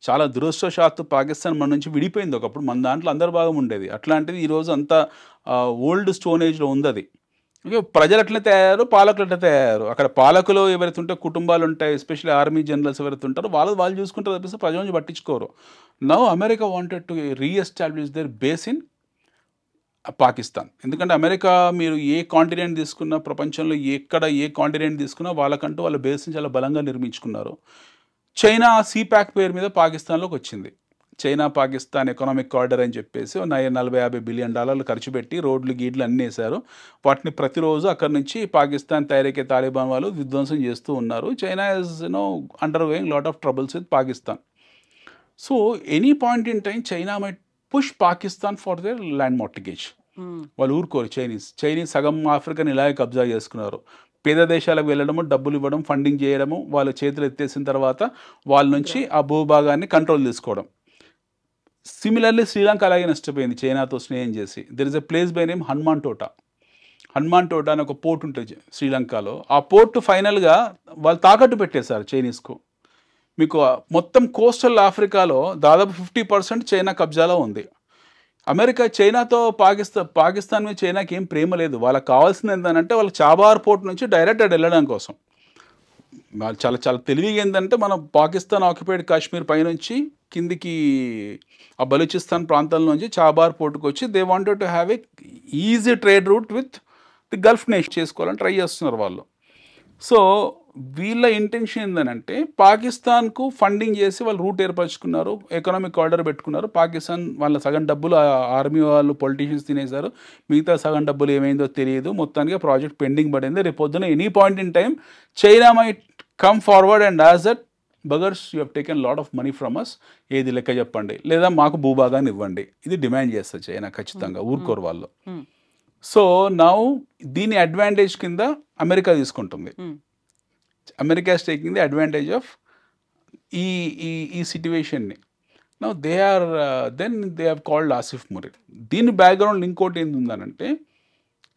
చాలా దురదృష్టవశాత్తు పాకిస్తాన్ మన నుంచి విడిపోయింది. ఒకప్పుడు మన దాంట్లో అందరి భాగం ఉండేది. అట్లాంటిది ఈరోజు అంతా ఓల్డ్ స్టోన్ ఏజ్లో ఉంది అది. ప్రజలు అట్లనే తయారు, పాలకులు అట్లా తయారు. అక్కడ పాలకులు ఎవరైతే ఉంటే కుటుంబాలు ఉంటాయి, ఎస్పెషల్లీ ఆర్మీ జనరల్స్ ఎవరైతే ఉంటారో వాళ్ళు చూసుకుంటారు తప్పిస్తే ప్రజల నుంచి పట్టించుకోరు. Now America wanted to reestablish their base in Pakistan. ఎందుకంటే అమెరికా మీరు ఏ కాంటినెంట్ తీసుకున్నా, ప్రపంచంలో ఏ కాంటినెంట్ తీసుకున్నా వాళ్ళకంటూ వాళ్ళ బేస్ని చాలా బలంగా నిర్మించుకున్నారు. చైనా CPAC పేరు మీద పాకిస్తాన్లోకి వచ్చింది. చైనా పాకిస్తాన్ ఎకనామిక్ కారిడార్ అని చెప్పేసి $40-50 బిలియన్ ఖర్చు పెట్టి రోడ్లు గీడ్లు అన్నీ వేశారు. వాటిని ప్రతిరోజు అక్కడి నుంచి పాకిస్తాన్ తయారీకే తాలిబాన్ వాళ్ళు విధ్వంసం చేస్తూ ఉన్నారు. China is under going lot of troubles with Pakistan. So any point in time China might push Pakistan for their land mortgage. వాళ్ళు ఊరుకోరు. చైనీస్ సగం ఆఫ్రికాని ఇలాగే కబ్జా చేసుకున్నారు. పేద దేశాలకు వెళ్ళడము, డబ్బులు ఇవ్వడం, ఫండింగ్ చేయడము, వాళ్ళ చేతులు ఎత్తేసిన తర్వాత వాళ్ళ నుంచి ఆ భూభాగాన్ని కంట్రోల్ తీసుకోవడం. సిమిలర్లీ శ్రీలంక అలాగే నష్టపోయింది చైనాతో స్నేహం చేసి. There is a place by name Hambantota అని ఒక పోర్ట్ ఉంటుంది శ్రీలంకలో. ఆ పోర్ట్ ఫైనల్గా వాళ్ళు తాకట్టు పెట్టేశారు చైనీస్కు. మీకు మొత్తం కోస్టల్ ఆఫ్రికాలో దాదాపు 50% చైనా కబ్జాలో ఉంది. అమెరికా చైనాతో పాకిస్తాన్ మీద చైనాకి ఏం ప్రేమ లేదు. వాళ్ళకి కావాల్సింది ఏంటంటే వాళ్ళ చాబార్ పోర్ట్ నుంచి డైరెక్ట్ అటు వెళ్ళడం కోసం. చాలా చాలా తెలివిగా ఏంటంటే మనం పాకిస్తాన్ ఆక్యుపైడ్ కాశ్మీర్ పైనుంచి కిందికి ఆ బలూచిస్తాన్ ప్రాంతాల నుంచి చాబార్ పోర్టుకు వచ్చి they wanted to have a easy trade route with the Gulf nation చేసుకోవాలని ట్రై చేస్తున్నారు వాళ్ళు. సో వీళ్ళ ఇంటెన్షన్ ఏంటంటే పాకిస్తాన్కు ఫండింగ్ చేసి వాళ్ళు రూట్ ఏర్పరచుకున్నారు, ఎకనామిక్ ఆర్డర్ పెట్టుకున్నారు. పాకిస్తాన్ వాళ్ళ సగం డబ్బులు ఆర్మీ వాళ్ళు పొలిటీషియన్స్ తినేశారు, మిగతా సగం డబ్బులు ఏమైందో తెలియదు. మొత్తానికి ప్రాజెక్ట్ పెండింగ్ పడింది. రేపు పొద్దున any point in time China might come forward and as that buggers you have taken lot of money from us, ఏది లెక్క చెప్పండి, లేదా మాకు భూభాగాన్ని ఇవ్వండి. ఇది డిమాండ్ చేస్తారు చైనా ఖచ్చితంగా, ఊరుకోరు వాళ్ళు. సో నౌ దీని అడ్వాంటేజ్ కింద అమెరికా తీసుకుంటుంది. America is taking the advantage of ఈ సిట్యువేషన్ని. Now they have called Asif Munir. దీని బ్యాక్గ్రౌండ్ ఇంకోటి ఏంది ఉందనంటే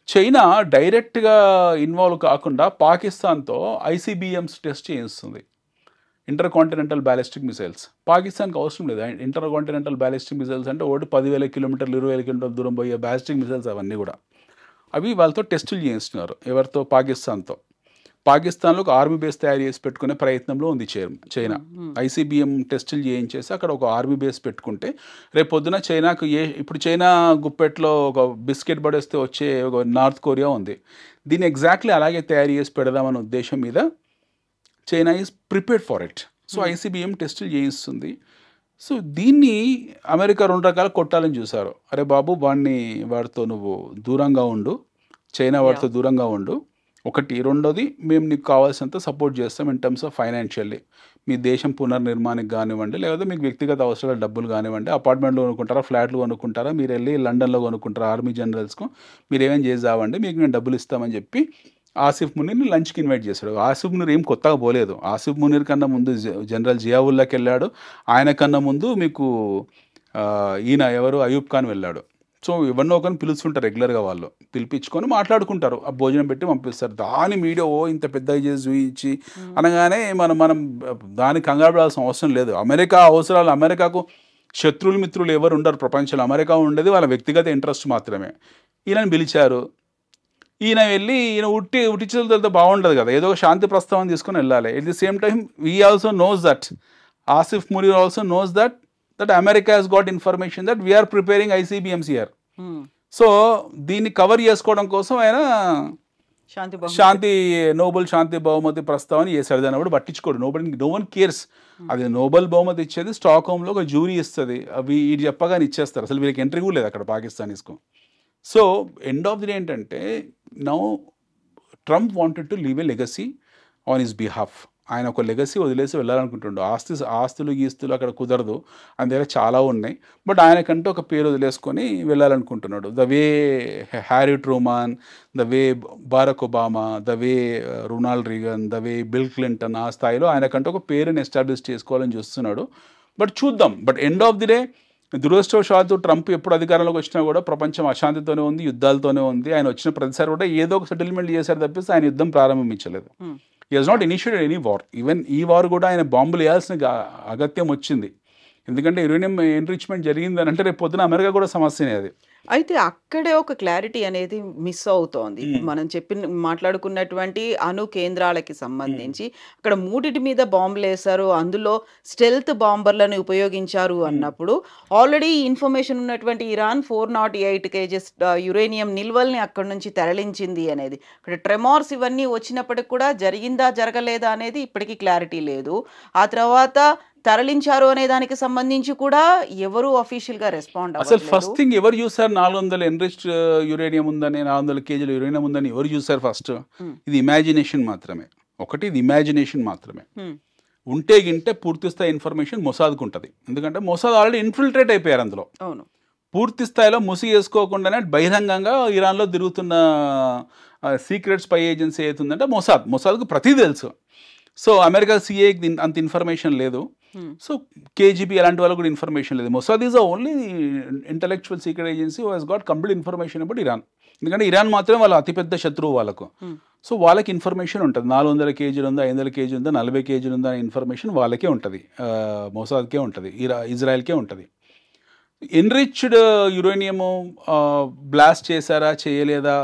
చైనా డైరెక్ట్గా ఇన్వాల్వ్ కాకుండా పాకిస్తాన్తో ICBMs టెస్ట్ చేయిస్తుంది, ఇంటర్ కాంటినెంటల్ బ్యాలిస్టిక్ మిసైల్స్. పాకిస్తాన్కి అవసరం లేదు ఇంటర్ కాంటినెంటల్ బ్యాలిస్టిక్ మిసైల్స్. అంటే 10,000 కిలోమీటర్లు 20,000 కిలోమీటర్ల దూరం పోయే బ్యాలిస్టిక్ మిసైల్స్ అవన్నీ కూడా అవి వాళ్ళతో టెస్టులు చేయిస్తున్నారు. ఎవరితో? పాకిస్తాన్తో. పాకిస్తాన్లో ఒక ఆర్మీ బేస్ తయారు చేసి పెట్టుకునే ప్రయత్నంలో ఉంది చైనా. ICBM టెస్టులు చేయించేసి అక్కడ ఒక ఆర్మీ బేస్ పెట్టుకుంటే రేపు పొద్దున చైనాకు ఇప్పుడు చైనా గుప్పెట్లో ఒక బిస్కెట్ పడేస్తే వచ్చే ఒక నార్త్ కొరియా ఉంది. దీన్ని ఎగ్జాక్ట్లీ అలాగే తయారు చేసి పెడదామనే ఉద్దేశం మీద China is prepared for it. So ICBM టెస్టులు చేయిస్తుంది. సో దీన్ని అమెరికా 2 రకాల కొట్టాలని చూశారు. అరే బాబు వాడితో నువ్వు దూరంగా ఉండు, చైనా వాడితో దూరంగా ఉండు. ఒకటి. రెండోది, మేము నీకు కావాల్సినంత సపోర్ట్ చేస్తాం ఇన్ టర్మ్స్ ఆఫ్ ఫైనాన్షియల్లీ. మీ దేశం పునర్నిర్మాణానికి కానివ్వండి, లేకపోతే మీకు వ్యక్తిగత అవసరాల డబ్బులు కానివ్వండి, అపార్ట్మెంట్లు కొనుక్కుంటారా, ఫ్లాట్లు కొనుక్కుంటారా, మీరు వెళ్ళి లండన్లో కొనుక్కుంటారా ఆర్మీ జనరల్స్కు, మీరు ఏమేమి చేసావండి, మీకు మేము డబ్బులు ఇస్తామని చెప్పి ఆసిఫ్ మునీర్ని లంచ్కి ఇన్వైట్ చేశాడు. ఆసిఫ్ మునీర్ ఏం కొత్తగా పోలేదు. ఆసిఫ్ మునీర్ కన్నా ముందు జనరల్ జియావుల్లాకి వెళ్ళాడు. ఆయన కన్నా ముందు మీకు ఈయన ఎవరు అయూబ్ ఖాన్ వెళ్ళాడు. సో ఎవరినో ఒకరిని పిలుస్తుంటారు రెగ్యులర్గా, వాళ్ళు పిలిపించుకొని మాట్లాడుకుంటారు, ఆ భోజనం పెట్టి పంపిస్తారు. దాని మీడియా ఇంత పెద్దగా చేసి చూపించి అనగానే మనం దానికి కంగారు పడాల్సిన అవసరం లేదు. అమెరికా అవసరాలు, అమెరికాకు శత్రువులు మిత్రులు ఎవరు ఉండరు ప్రపంచంలో. అమెరికా ఉండేది వాళ్ళ వ్యక్తిగత ఇంట్రెస్ట్ మాత్రమే. ఈయనని పిలిచారు. ఈయన వెళ్ళి ఉట్టించడంతో బాగుండదు కదా, ఏదో ఒక శాంతి ప్రస్తావన తీసుకొని వెళ్ళాలి. At the same time we also knows that, Asif Munir also knows that America has got information that we are preparing ICBMs here. So దీన్ని కవర్ చేసుకోవడం కోసం ఆయన శాంతి నోబెల్ శాంతి బహుమతి ప్రస్తావన చేశాడు. దాన్ని కూడా పట్టించుకోడు. No one cares. అది నోబెల్ బహుమతి ఇచ్చేది స్టాక్హోమ్లో ఒక జ్యూరీ ఇస్తుంది. అవి ఇది చెప్పగానే ఇచ్చేస్తారు. అసలు వీళ్ళకి ఎంట్రీ కూడా లేదు అక్కడ పాకిస్తానీస్కు. So end of the day ఏంటంటే, now Trump wanted to leave a legacy on his behalf. ఆయన ఒక లెగసీ వదిలేసి వెళ్ళాలనుకుంటుండు. ఆస్తులు గీస్తులు అక్కడ కుదరదు, ఆయన దగ్గర చాలా ఉన్నాయి. బట్ ఆయనకంటే ఒక పేరు వదిలేసుకొని వెళ్ళాలనుకుంటున్నాడు. The way Harry Truman, the way Barack Obama, the way Ronald Reagan, the way Bill Clinton, ఆ స్థాయిలో ఆయనకంటే ఒక పేరుని ఎస్టాబ్లిష్ చేసుకోవాలని చూస్తున్నాడు. బట్ చూద్దాం. But end of the day దురదృష్టవశాత్తు ట్రంప్ ఎప్పుడు అధికారంలోకి వచ్చినా కూడా ప్రపంచం అశాంతితోనే ఉంది, యుద్ధాలతోనే ఉంది. ఆయన వచ్చిన ప్రతిసారి కూడా ఏదో ఒక సెటిల్మెంట్ చేశారు తప్పిస్తే ఆయన యుద్ధం ప్రారంభించలేదు. He has not initiated any war. Even ఈ వార్ కూడా ఆయన బాంబులు వేయాల్సిన అగత్యం వచ్చింది. ఎందుకంటే యురేనియం ఎన్రిచ్మెంట్ జరిగిందని అంటే రేపు పొద్దున అమెరికా కూడా సమస్యనే అది. అయితే అక్కడే ఒక క్లారిటీ అనేది మిస్ అవుతోంది. మనం మాట్లాడుకున్నటువంటి అణు కేంద్రాలకి సంబంధించి అక్కడ 3 మీద బాంబులు వేశారు, అందులో స్టెల్త్ బాంబర్లను ఉపయోగించారు అన్నప్పుడు ఆల్రెడీ ఇన్ఫర్మేషన్ ఉన్నటువంటి ఇరాన్ 408 kgs యురేనియం నిల్వల్ని అక్కడ నుంచి తరలించింది అనేది. అక్కడ ట్రెమార్స్ ఇవన్నీ వచ్చినప్పటికి కూడా జరిగిందా జరగలేదా అనేది ఇప్పటికీ క్లారిటీ లేదు. ఆ తర్వాత తరలించారు అనే దానికి సంబంధించి కూడా ఎవరు అఫీషియల్ గా రెస్పాండ్ అసలు ఫస్ట్ థింగ్ ఎవరు చూసారు? 400 ఎన్రిచ్డ్ యురేనియం ఉందని, 400 kg యురేనియం ఉందని ఎవరు చూసారు? ఫస్ట్ ఇది ఇమాజినేషన్ మాత్రమే. ఇది ఇమాజినేషన్ మాత్రమే. ఉంటే గింటే పూర్తి స్థాయి ఇన్ఫర్మేషన్ మొసాద్కు ఉంటుంది. ఎందుకంటే మొసాద్ ఆల్రెడీ ఇన్ఫిల్ట్రేట్ అయిపోయారు అందులో. పూర్తి స్థాయిలో ముసి వేసుకోకుండానే బహిరంగంగా ఇరాన్లో తిరుగుతున్న సీక్రెట్ స్పై ఏజెన్సీ అవుతుందంటే మొసాద్కు ప్రతిదీ తెలుసు. సో అమెరికా సిఐకి అంత ఇన్ఫర్మేషన్ లేదు. సో కేజీబీ అలాంటి వాళ్ళకు కూడా ఇన్ఫర్మేషన్ లేదు. Mossad is only intellectual secret agency who has got complete information about Iran. ఎందుకంటే ఇరాన్ మాత్రమే వాళ్ళ అతిపెద్ద శత్రువు వాళ్ళకు. సో వాళ్ళకి ఇన్ఫర్మేషన్ ఉంటుంది. 400 kg ఉందా, 500 kg ఉందా, 40 kg ఉందా అనే ఇన్ఫర్మేషన్ వాళ్ళకే ఉంటుంది, మొసాద్కే ఉంటుంది, ఇజ్రాయెల్కే ఉంటుంది. ఎన్రిచ్డ్ యురేనియము బ్లాస్ట్ చేశారా చేయలేదా,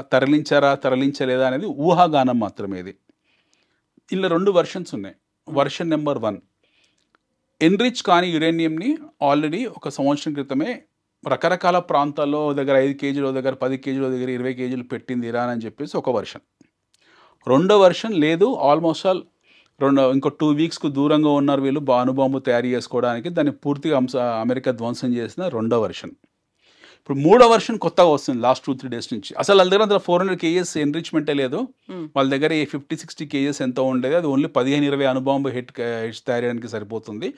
తరలించలేదా అనేది ఊహాగానం మాత్రమే. ఇది ఇలా 2 వర్షన్స్ ఉన్నాయి. వర్షన్ నెంబర్ 1, ఎన్రిచ్ కానీ యురేనియంని ఆల్రెడీ ఒక సంవత్సరం క్రితమే రకరకాల ప్రాంతాల్లో దగ్గర 5 kg, దగ్గర 10 kg, దగ్గర 20 kg పెట్టింది ఇరాన్ అని చెప్పేసి ఒక వర్షన్. రెండో వర్షన్ లేదు, ఆల్మోస్ట్ ఆల్ ఇంకో 2 వీక్స్కు దూరంగా ఉన్నారు వీళ్ళు అణుబాంబు తయారు చేసుకోవడానికి. దాన్ని పూర్తిగా అమెరికా ధ్వంసం చేసిన రెండో వర్షన్. ఇప్పుడు మూడో వర్షన్ కొత్తగా వస్తుంది లాస్ట్ 2-3 days నుంచి. అసలు వాళ్ళ దగ్గర 400 kgs ఎన్రిచ్మెంటే లేదు. వాళ్ళ దగ్గర 50-60 kgs ఎంతో ఉండేది. అది ఓన్లీ 15-20 అణుబాంబు హెడ్స్ తయారు చేయడానికి సరిపోతుంది.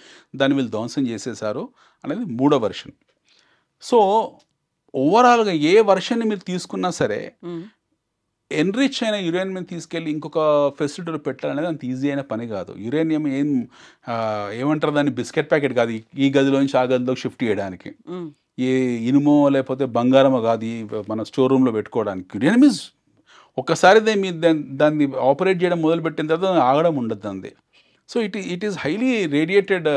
దాన్ని వీళ్ళు ధ్వంసం చేసేసారు అనేది మూడో వర్షన్. సో ఓవరాల్గా ఏ వర్షన్ని మీరు తీసుకున్నా సరే ఎన్రిచ్ అయిన యురేనియం తీసుకెళ్ళి ఇంకొక ఫెసిలిటీలో పెట్టాలనేది అంత ఈజీ అయిన పని కాదు. యురేనియం ఏమంటారు దాన్ని, బిస్కెట్ ప్యాకెట్ కాదు ఈ గదిలోంచి ఆ గదిలోకి షిఫ్ట్ చేయడానికి. ఏ ఇనుమో లేకపోతే బంగారమో కాదు మన స్టోర్ రూమ్లో పెట్టుకోవడానికి. యురేనియం ఇస్ ఒక్కసారి దాన్ని ఆపరేట్ చేయడం మొదలుపెట్టిన తర్వాత ఆగడం ఉండదు అంది. So it is highly radiated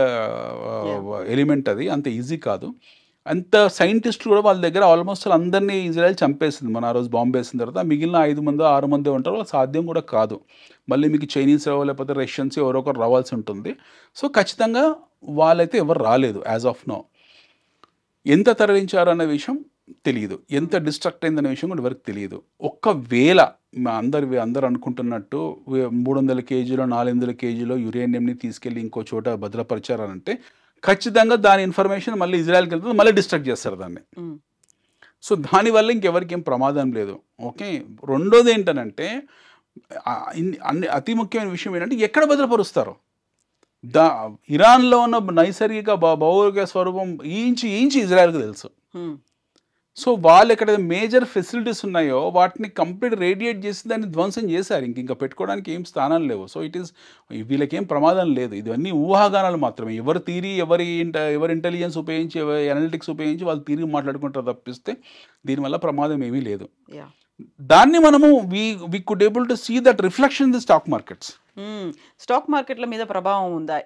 element. అది అంత ఈజీ కాదు. అంత సైంటిస్టులు కూడా వాళ్ళ దగ్గర ఆల్మోస్ట్ అందరినీ ఇజ్రాయెల్ చంపేసింది. మన ఆ రోజు బాంబు వేసిన తర్వాత మిగిలిన 5-6 మంది ఉంటారు. వాళ్ళు సాధ్యం కూడా కాదు. మళ్ళీ మీకు చైనీస్ లేకపోతే రష్యన్స్ ఎవరో ఒకరు రావాల్సి ఉంటుంది. సో ఖచ్చితంగా వాళ్ళైతే ఎవరు రాలేదు యాజ్ ఆఫ్ నో. ఎంత తరలించారు అన్న విషయం తెలియదు, ఎంత డిస్ట్రక్ట్ అయిందనే విషయం కూడా ఎవరికి తెలియదు. ఒక్కవేళ అందరు అనుకుంటున్నట్టు 300 kg 400 kg యురేనియంని తీసుకెళ్ళి ఇంకో చోట భద్రపరిచారంటే ఖచ్చితంగా దాని ఇన్ఫర్మేషన్ మళ్ళీ ఇజ్రాయెల్కి వెళ్తుంది, మళ్ళీ డిస్ట్రక్ట్ చేస్తారు దాన్ని. సో దానివల్ల ఇంకెవరికి ఏం ప్రమాదం లేదు. ఓకే, రెండోది ఏంటనంటే అతి ముఖ్యమైన విషయం ఏంటంటే ఎక్కడ భద్రపరుస్తారు. ఇరాన్లో ఉన్న నైసర్గిక భౌగోళిక స్వరూపం ఈ ఇజ్రాయెల్కి తెలుసు. సో వాళ్ళు ఎక్కడైతే మేజర్ ఫెసిలిటీస్ ఉన్నాయో వాటిని కంప్లీట్ రేడియేట్ చేసి దాన్ని ధ్వంసం చేశారు. ఇంకా పెట్టుకోవడానికి ఏం స్థానాలు లేవు. సో ఇట్ ఈస్ వీళ్ళకేం ప్రమాదం లేదు. ఇవన్నీ ఊహాగానాలు మాత్రమే. ఎవరి థియరీ ఎవరి ఇంటెలిజెన్స్ ఉపయోగించి ఎవరి అనలిటిక్స్ ఉపయోగించి వాళ్ళు తిరిగి మాట్లాడుకుంటారు తప్పిస్తే దీనివల్ల ప్రమాదం ఏమీ లేదు. దాన్ని మనము we could able to see that reflection in the stock markets. Stock మార్కెట్ల మీద ప్రభావం ఉందా?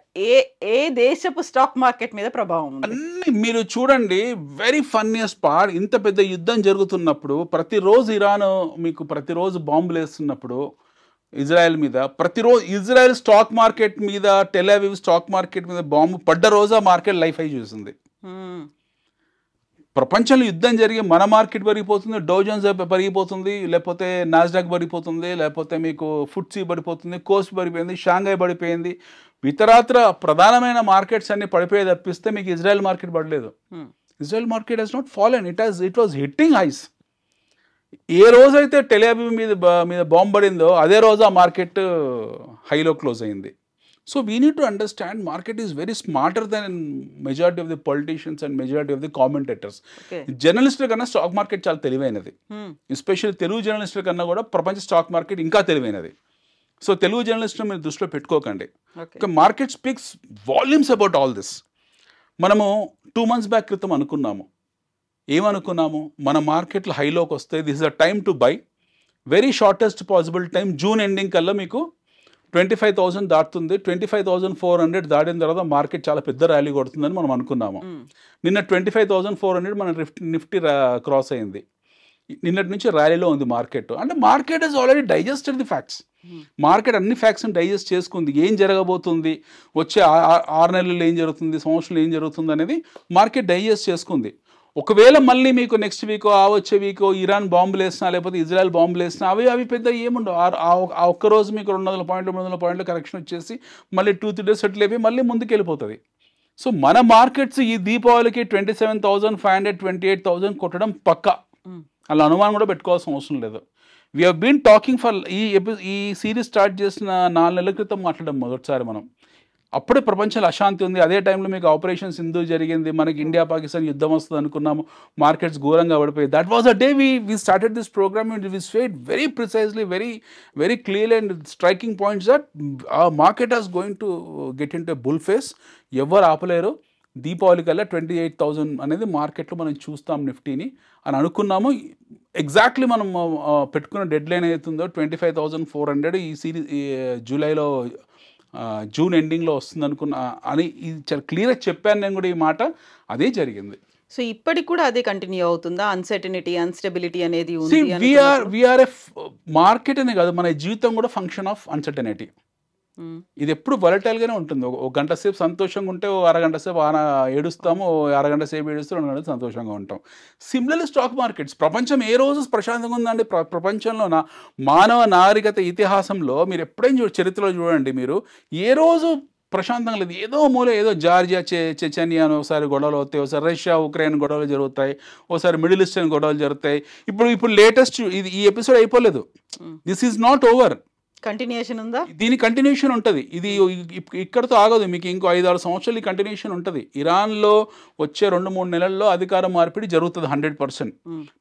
ఏ దేశపు స్టాక్ మార్కెట్ మీద ప్రభావం ఉంది? అన్ని మీరు చూడండి. వెరీ ఫన్నీయెస్ట్ పార్ట్, ఇంత పెద్ద యుద్ధం జరుగుతున్నప్పుడు ప్రతిరోజు ఇరాన్ మీకు ప్రతిరోజు బాంబులు వేస్తున్నప్పుడు ఇజ్రాయెల్ మీద, ప్రతిరోజు ఇజ్రాయెల్ స్టాక్ మార్కెట్ మీద, టెల్ అవీవ్ స్టాక్ మార్కెట్ మీద బాంబు పడ్డ రోజు ఆ మార్కెట్ లైఫ్ అయి చూసింది. ప్రపంచంలో యుద్ధం జరిగి మన మార్కెట్ పెరిగిపోతుంది, డౌ జోన్స్ పెరిగిపోతుంది, లేకపోతే నాస్డాక్ పడిపోతుంది, లేకపోతే మీకు ఫుట్సీ పడిపోతుంది, కోస్ట్ పడిపోయింది, షాంఘై పడిపోయింది, ఇతరత్ర ప్రధానమైన మార్కెట్స్ అన్ని పడిపోయి తప్పిస్తే మీకు ఇజ్రాయెల్ మార్కెట్ పడలేదు. Israel market has not fallen, it was hitting highs. ఏ రోజైతే టెల్ అవీవ్ మీద బాంబు పడిందో అదే రోజు ఆ మార్కెట్ హైలో క్లోజ్ అయింది. So we need to understand market is very smarter than majority of the politicians and majority of the commentators. జర్నలిస్టుల కన్నా స్టాక్ మార్కెట్ చాలా తెలివైనది. ఎస్పెషల్లీ తెలుగు జర్నలిస్టుల కన్నా కూడా ప్రపంచ స్టాక్ మార్కెట్ ఇంకా తెలివైనది. సో తెలుగు జర్నలిస్టులు మీరు దృష్టిలో పెట్టుకోకండి. Market speaks volumes about all this. మనము 2 months బ్యాక్ క్రితం అనుకున్నాము, ఏమనుకున్నాము, మన మార్కెట్లు హైలోకి వస్తే this is the time to buy, very shortest possible time, June ending కల్లా మీకు 25,000 దాటుతుంది, 25,400 దాటిన తర్వాత మార్కెట్ చాలా పెద్ద ర్యాలీ కొడుతుందని మనం అనుకున్నాము. నిన్న 25,400 మన నిఫ్టీ క్రాస్ అయింది. నిన్నటి నుంచి ర్యాలీలో ఉంది మార్కెట్. అంటే market is already digested the facts. Market అన్ని ఫ్యాక్ట్స్ని డైజెస్ట్ చేసుకుంది. ఏం జరగబోతుంది, వచ్చే 6 నెలలు ఏం జరుగుతుంది, సంవత్సరంలో ఏం జరుగుతుంది అనేది మార్కెట్ డైజెస్ట్ చేసుకుంది. ఒకవేళ మళ్ళీ మీకు నెక్స్ట్ వీకో వచ్చే వీకో ఇరాన్ బాంబులు వేసినా లేకపోతే ఇజ్రాయెల్ బాంబులు వేసినా అవి పెద్ద ఏముండవు. ఆ ఒక్కరోజు మీకు 200 పాయింట్లు 300 పాయింట్లు కరెక్షన్ వచ్చేసి మళ్ళీ 2-3 days సెటిల్ అయిపోయి మళ్ళీ ముందుకు వెళ్ళిపోతుంది. సో మన మార్కెట్స్ ఈ దీపావళికి 27,500 28,000 కొట్టడం పక్కా. అలా అనుమానం కూడా పెట్టుకోవాల్సిన అవసరం లేదు. We have been talking for ఈ సిరీస్ స్టార్ట్ చేసిన 4 నెలల క్రితం మాట్లాడడం మొదటిసారి మనం. అప్పుడే ప్రపంచంలో అశాంతి ఉంది. అదే టైంలో మీకు ఆపరేషన్ సింధు జరిగింది, మనకి ఇండియా పాకిస్తాన్ యుద్ధం వస్తుంది అనుకున్నాము, మార్కెట్స్ ఘోరంగా పడిపోయాయి. That was a day we started this programme and we state very precisely, very clear and striking points that market is going to get in to bull phase. ఎవరు ఆపలేరు. దీపావళి కల్లా 28,000 అనేది మార్కెట్లో మనం చూస్తాం నిఫ్టీని అని అనుకున్నాము. ఎగ్జాక్ట్లీ మనం పెట్టుకున్న డెడ్ లైన్ అవుతుందో 25,400 ఈ సిరీస్ జూలైలో జూన్ ఎండింగ్లో వస్తుంది అనుకున్నా అని చాలా క్లియర్గా చెప్పాను నేను కూడా ఈ మాట. అదే జరిగింది. సో ఇప్పటికి కూడా అదే కంటిన్యూ అవుతుందా? అన్సర్టనిటీ, అన్స్టెబిలిటీ అనేది వీఆర్ మార్కెట్ అనే కాదు, మన జీవితం కూడా ఫంక్షన్ ఆఫ్ అన్సర్టనిటీ. ఇది ఎప్పుడు వలటైల్గానే ఉంటుంది. ఒక గంట సేపు సంతోషంగా ఉంటే, ఓ అరగంట సేపు ఏడుస్తాము, ఓ అరగంట సేపు ఏడుస్తూ 2 గంటలు సంతోషంగా ఉంటాం. Similarly stock markets. ప్రపంచం ఏ రోజు ప్రశాంతంగా ఉందండి? ప్రపంచంలో మానవ నాగరికత ఇతిహాసంలో మీరు ఎప్పుడైనా చరిత్రలో చూడండి, మీరు ఏ రోజు ప్రశాంతంగా లేదు. ఏదో మూల ఏదో జార్జియా చెచెనియా అని ఒకసారి గొడవలు అవుతాయి, ఒకసారి రష్యా ఉక్రెయిన్ గొడవలు జరుగుతాయి, ఒకసారి మిడిల్ ఈస్టర్న్ గొడవలు జరుగుతాయి. ఇప్పుడు లేటెస్ట్ ఈ ఎపిసోడ్ అయిపోలేదు. This is not over. Continuation ఉందా? దీని కంటిన్యూషన్ ఉంటుంది. ఇది ఇక్కడతో ఆగదు. మీకు ఇంకో 5-6 సంవత్సరాలు ఈ కంటిన్యూషన్ ఉంటుంది. ఇరాన్లో వచ్చే 2-3 నెలల్లో అధికార మార్పిడి జరుగుతుంది 100%.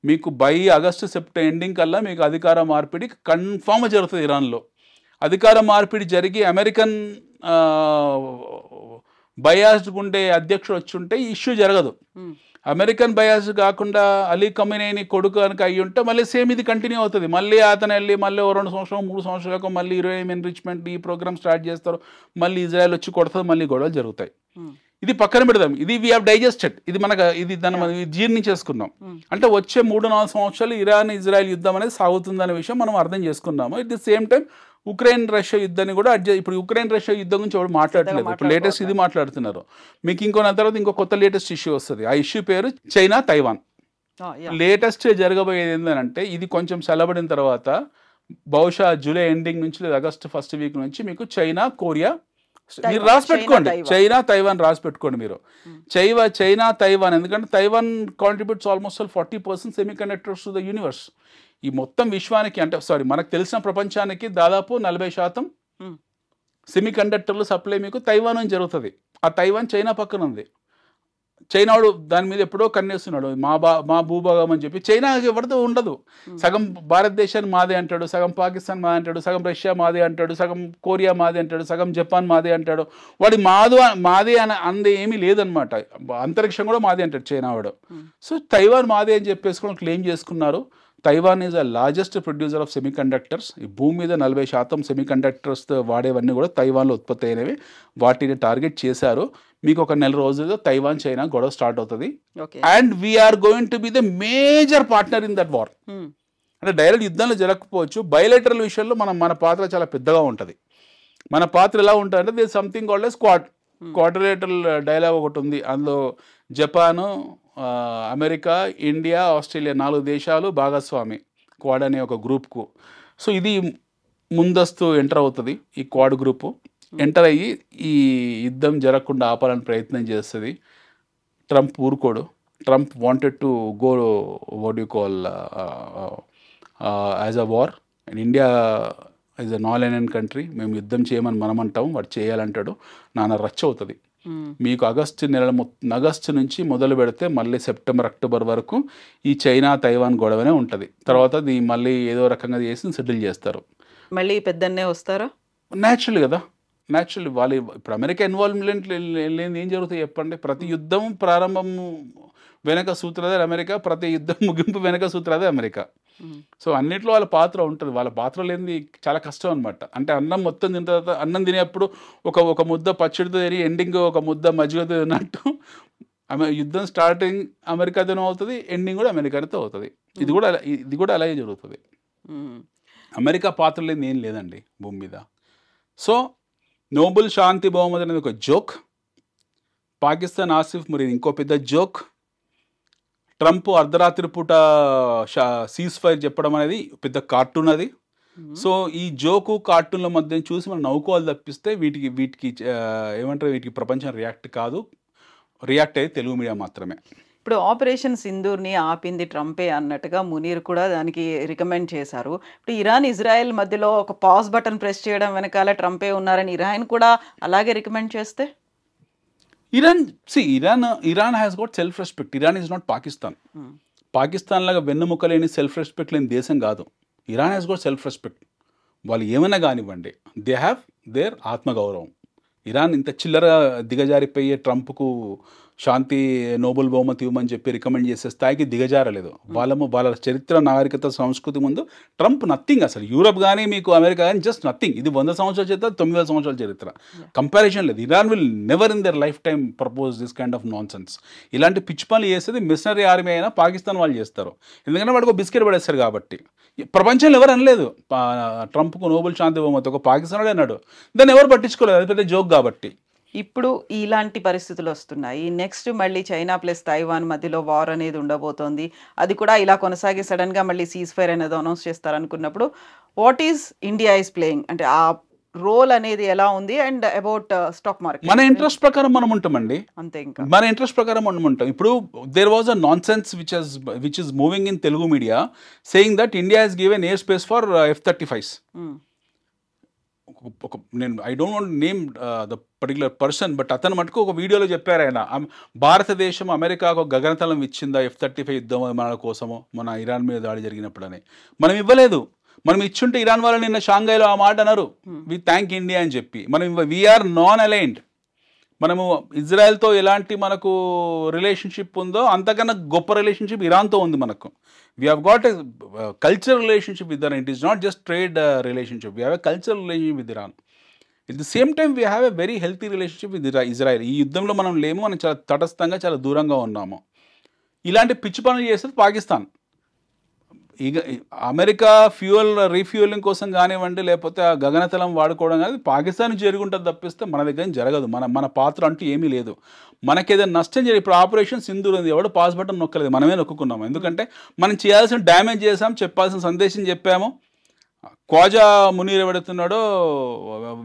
మీకు బై ఆగస్టు సెప్టెంబర్ ఎండింగ్ కల్లా మీకు అధికార మార్పిడి కన్ఫామ్ జరుగుతుంది. ఇరాన్లో అధికార మార్పిడి జరిగి అమెరికన్ బయాస్డ్ ఉండే అధ్యక్షుడు వచ్చి ఉంటే ఈ ఇష్యూ జరగదు. అమెరికన్ బయాస్ కాకుండా అలీ ఖమేనీ కొడుకు కనుక అయ్యి ఉంటే మళ్ళీ సేమ్ ఇది కంటిన్యూ అవుతుంది. మళ్ళీ అతను వెళ్ళి మళ్ళీ 2 సంవత్సరం 3 సంవత్సరాలకు మళ్ళీ యురేనియం ఎన్రిచ్మెంట్ ఈ ప్రోగ్రామ్ స్టార్ట్ చేస్తారు. మళ్ళీ ఇజ్రాయెల్ వచ్చి కొడుతుంది, మళ్ళీ గొడవలు జరుగుతాయి. ఇది పక్కన పెడదాం. ఇది వీ హ్యావ్ డైజెస్టెడ్. ఇది దాన్ని మనం జీర్ణించేసుకున్నాం. అంటే వచ్చే 3-4 సంవత్సరాలు ఇరాన్ ఇజ్రాయెల్ యుద్ధం అనేది సాగుతుందనే విషయం మనం అర్థం చేసుకున్నాము. At the same time Ukraine Russia యుద్ధాన్ని కూడా ఇప్పుడు ఉక్రెయిన్ రష్యా యుద్ధం గురించి ఎవరు మాట్లాడలేదు. ఇప్పుడు లేటెస్ట్ ఇది మాట్లాడుతున్నారు. మీకు తర్వాత ఇంకో కొత్త లేటెస్ట్ ఇష్యూ వస్తుంది. ఆ ఇష్యూ పేరు చైనా తైవాన్. లేటెస్ట్ జరగబోయేది ఏంటంటే, ఇది కొంచెం చల్లబడిన తర్వాత బహుశా జూలై ఎండింగ్ నుంచి లేదా ఆగస్టు ఫస్ట్ వీక్ నుంచి మీకు చైనా కొరియా మీరు రాసి పెట్టుకోండి, చైనా తైవాన్ రాసి పెట్టుకోండి మీరు. చైనా తైవాన్, ఎందుకంటే Taiwan contributes almost 40% semi conductors to the universe. ఈ మొత్తం విశ్వానికి అంటే మనకు తెలిసిన ప్రపంచానికి దాదాపు 40% సెమీ కండక్టర్లు సప్లై మీకు తైవాన్ నుంచి జరుగుతుంది. ఆ తైవాన్ చైనా పక్కన ఉంది. చైనాడు దాని మీద ఎప్పుడో కన్నేస్తున్నాడు, మా భూభాగం అని చెప్పి. చైనా ఎవరితో ఉండదు. సగం భారతదేశాన్ని మాదే అంటాడు, సగం పాకిస్తాన్ మాదే అంటాడు, సగం రష్యా మాదే అంటాడు, సగం కొరియా మాదే అంటాడు, సగం జపాన్ మాదే అంటాడు. వాడి మాదే అని అందే ఏమీ లేదనమాట. అంతరిక్షం కూడా మాదే అంటాడు చైనా వాడు. సో తైవాన్ మాదే అని చెప్పేసుకొని క్లెయిమ్ చేసుకున్నారు. Taiwan is the largest producer of semi conductors. ఈ భూమి మీద 40% సెమీ కండక్టర్స్ వాడేవన్నీ కూడా తైవాన్లో ఉత్పత్తి అయినవి. వాటిని టార్గెట్ చేశారు. మీకు ఒక 4 రోజుల్లో తైవాన్ చైనా గొడవ స్టార్ట్ అవుతుంది. And we are going to be the major partner in that war. అంటే డైరెక్ట్ యుద్ధంలో జరగకపోవచ్చు, బయలేటరల్ విషయంలో మన పాత్ర చాలా పెద్దగా ఉంటుంది. మన పాత్ర ఎలా ఉంటుంది అంటే this something called as quadrilateral dialogue ఒకటి ఉంది. అందులో జపాను, అమెరికా, ఇండియా, ఆస్ట్రేలియా 4 దేశాలు భాగస్వామి క్వాడ్ అనే ఒక గ్రూప్కు. సో ఇది ముందస్తు ఎంటర్ అవుతుంది. ఈ క్వాడ్ గ్రూపు ఎంటర్ అయ్యి ఈ యుద్ధం జరగకుండా ఆపాలని ప్రయత్నం చేస్తుంది. ట్రంప్ ఊరుకోడు. Trump wanted to go what you call as a war. And India is a non aligned country. మేము యుద్ధం చేయమని మనం అంటాం, వాడు చేయాలంటాడు. నాన్న రచ్చ అవుతుంది. మీకు ఆగస్టు నుంచి మొదలు పెడితే మళ్ళీ సెప్టెంబర్, అక్టోబర్ వరకు ఈ చైనా తైవాన్ గొడవనే ఉంటుంది. తర్వాత మళ్ళీ ఏదో రకంగా చేసి సెటిల్ చేస్తారు. మళ్ళీ పెద్దన్నే వస్తారా? న్యాచురల్ కదా, న్యాచురల్. వాళ్ళు ఇప్పుడు అమెరికా ఇన్వాల్వ్మెంట్ లేని ఏం జరుగుతాయి చెప్పండి? ప్రతి యుద్ధం ప్రారంభం వెనక సూత్రదే అమెరికా, ప్రతి యుద్ధం ముగింపు వెనక సూత్రదే అమెరికా. సో అన్నిట్లో వాళ్ళ పాత్ర ఉంటుంది. వాళ్ళ పాత్ర లేనిది చాలా కష్టం అనమాట. అంటే అన్నం మొత్తం తిన్న తర్వాత అన్నం తినేప్పుడు ఒక ముద్ద పచ్చడితో తిని ఎండింగ్ ఒక ముద్ద మజ్జిగతో తిన్నట్టు యుద్ధం స్టార్టింగ్ అమెరికాతోనే అవుతుంది, ఎండింగ్ కూడా అమెరికాతో అవుతుంది. ఇది కూడా అలాగే జరుగుతుంది. అమెరికా పాత్ర లేని ఏం లేదండి భూమి మీద. సో నోబెల్ శాంతి బహుమతి అనేది ఒక జోక్. పాకిస్తాన్ ఆసిఫ్ మురీన్ ఇంకో పెద్ద జోక్. ట్రంప్ అర్ధరాత్రి పూట సీజ్ ఫైర్ చెప్పడం అనేది పెద్ద కార్టూన్ అది. సో ఈ జోకు కార్టూన్ల మధ్య చూసి మనం నవ్వుకోవాలి తప్పిస్తే వీటికి ఏమంటారు, వీటికి ప్రపంచం రియాక్ట్ అయ్యేది తెలుగు మీడియా మాత్రమే. ఇప్పుడు ఆపరేషన్ సింధూర్ని ఆపింది ట్రంపే అన్నట్టుగా మునీర్ కూడా దానికి రికమెండ్ చేశారు. ఇప్పుడు ఇరాన్ ఇజ్రాయెల్ మధ్యలో ఒక పాజ్ బటన్ ప్రెస్ చేయడం వెనకాల ట్రంపే ఉన్నారని ఇరాన్ కూడా అలాగే రికమెండ్ చేస్తే, Iran has goat self respect. Iran is not Pakistan. Pakistan లాగా వెన్నెముక లేని సెల్ఫ్ రెస్పెక్ట్ లేని దేశం కాదు. Iran has goat self respect. వాళ్ళు ఏమైనా కానివ్వండి, దే హ్యావ్ దేర్ ఆత్మగౌరవం. ఇరాన్ ఇంత చిల్లర దిగజారిపోయే ట్రంప్కు శాంతి నోబెల్ బహుమతి ఇవ్వమని చెప్పి రికమెండ్ చేసే స్థాయికి దిగజారలేదు. వాళ్ళ చరిత్ర, నాగరికత, సంస్కృతి ముందు ట్రంప్ నథింగ్. అసలు యూరప్ కానీ మీకు అమెరికా కానీ జస్ట్ నథింగ్. ఇది 100 సంవత్సరాల చరిత్ర, 9,000 సంవత్సరాల చరిత్ర. కంపారిజన్ లేదు. Iran will never in their life time propose this kind of non sense. ఇలాంటి పిచ్చి పనులు చేసేది మిషనరీ ఆర్మీ అయినా పాకిస్తాన్ వాళ్ళు చేస్తారు. ఎందుకంటే వాడికి ఒక బిస్కెట్ పడేస్తారు కాబట్టి. ప్రపంచంలో ఎవరు అనలేదు ట్రంప్కు నోబెల్ శాంతి బహుమతి, ఒక పాకిస్తాన్ వాడే అన్నాడు. దాన్ని ఎవరు పట్టించుకోలేదు, అది పెద్ద జోక్ కాబట్టి. ఇప్పుడు ఇలాంటి పరిస్థితులు వస్తున్నాయి. నెక్స్ట్ మళ్ళీ చైనా ప్లస్ తైవాన్ మధ్యలో వార్ అనేది ఉండబోతోంది. అది కూడా ఇలా కొనసాగి సడన్గా మళ్ళీ సీజ్ ఫైర్ అనేది అనౌన్స్ చేస్తారనుకున్నప్పుడు what is India is playing, అంటే ఆ రోల్ అనేది ఎలా ఉంది? అండ్ అబౌట్ స్టాక్ మార్కెట్ మన ఇంట్రెస్ట్ ప్రకారం మనం ఉంటామండి. అంతే, ఇంకా మన ఇంట్రెస్ట్ ప్రకారం మనం ఉంటాం. ఇప్పుడు there was a nonsense which is moving in Telugu media saying that India has given airspace for F-35s. నేను I don't want name the particular person, but అతను మటుకు ఒక వీడియోలో చెప్పారు ఆయన, భారతదేశం అమెరికాకు గగనతలం ఇచ్చిందా F-35 యుద్ధం మన కోసము మన ఇరాన్ మీద దాడి జరిగినప్పుడని. మనం ఇవ్వలేదు. మనం ఇచ్చుంటే ఇరాన్ వాళ్ళు నిన్న షాంఘైలో ఆ మాట అన్నారు, వి థ్యాంక్ ఇండియా అని చెప్పి. మనం వీఆర్ నాన్ అలైన్డ్. మనము ఇజ్రాయెల్తో ఎలాంటి మనకు రిలేషన్షిప్ ఉందో అంతకన్నా గొప్ప రిలేషన్షిప్ ఇరాన్తో ఉంది మనకు. We have got a cultural relationship with Iran. It is not just trade relationship. We have a cultural relationship with Iran. At the same time we have a very healthy relationship with Israel. ఈ యుద్ధంలో మనం లేము, మనం చాలా తటస్థంగా చాలా దూరంగా ఉన్నాము. ఇలాంటి పిచ్చి పనులు చేసేది పాకిస్తాన్. ఇక అమెరికా రీఫ్యూయలింగ్ కోసం కానివ్వండి, లేకపోతే ఆ గగనతలం వాడుకోవడం కానీ పాకిస్తాన్ జరుగుంటుంది తప్పిస్తే మన దగ్గర జరగదు. మన పాత్ర అంటూ ఏమీ లేదు. మనకేదైనా నష్టం జరిగి ఇప్పుడు ఆపరేషన్ సింధూర్ ఉంది, ఎవడో పాస్ బటన్ నొక్కలేదు, మనమే నొక్కున్నాము. ఎందుకంటే మనం చేయాల్సిన డ్యామేజ్ చేసాం, చెప్పాల్సిన సందేశం చెప్పాము, ఖ్వాజా మునీర్ ఎవడుతున్నాడో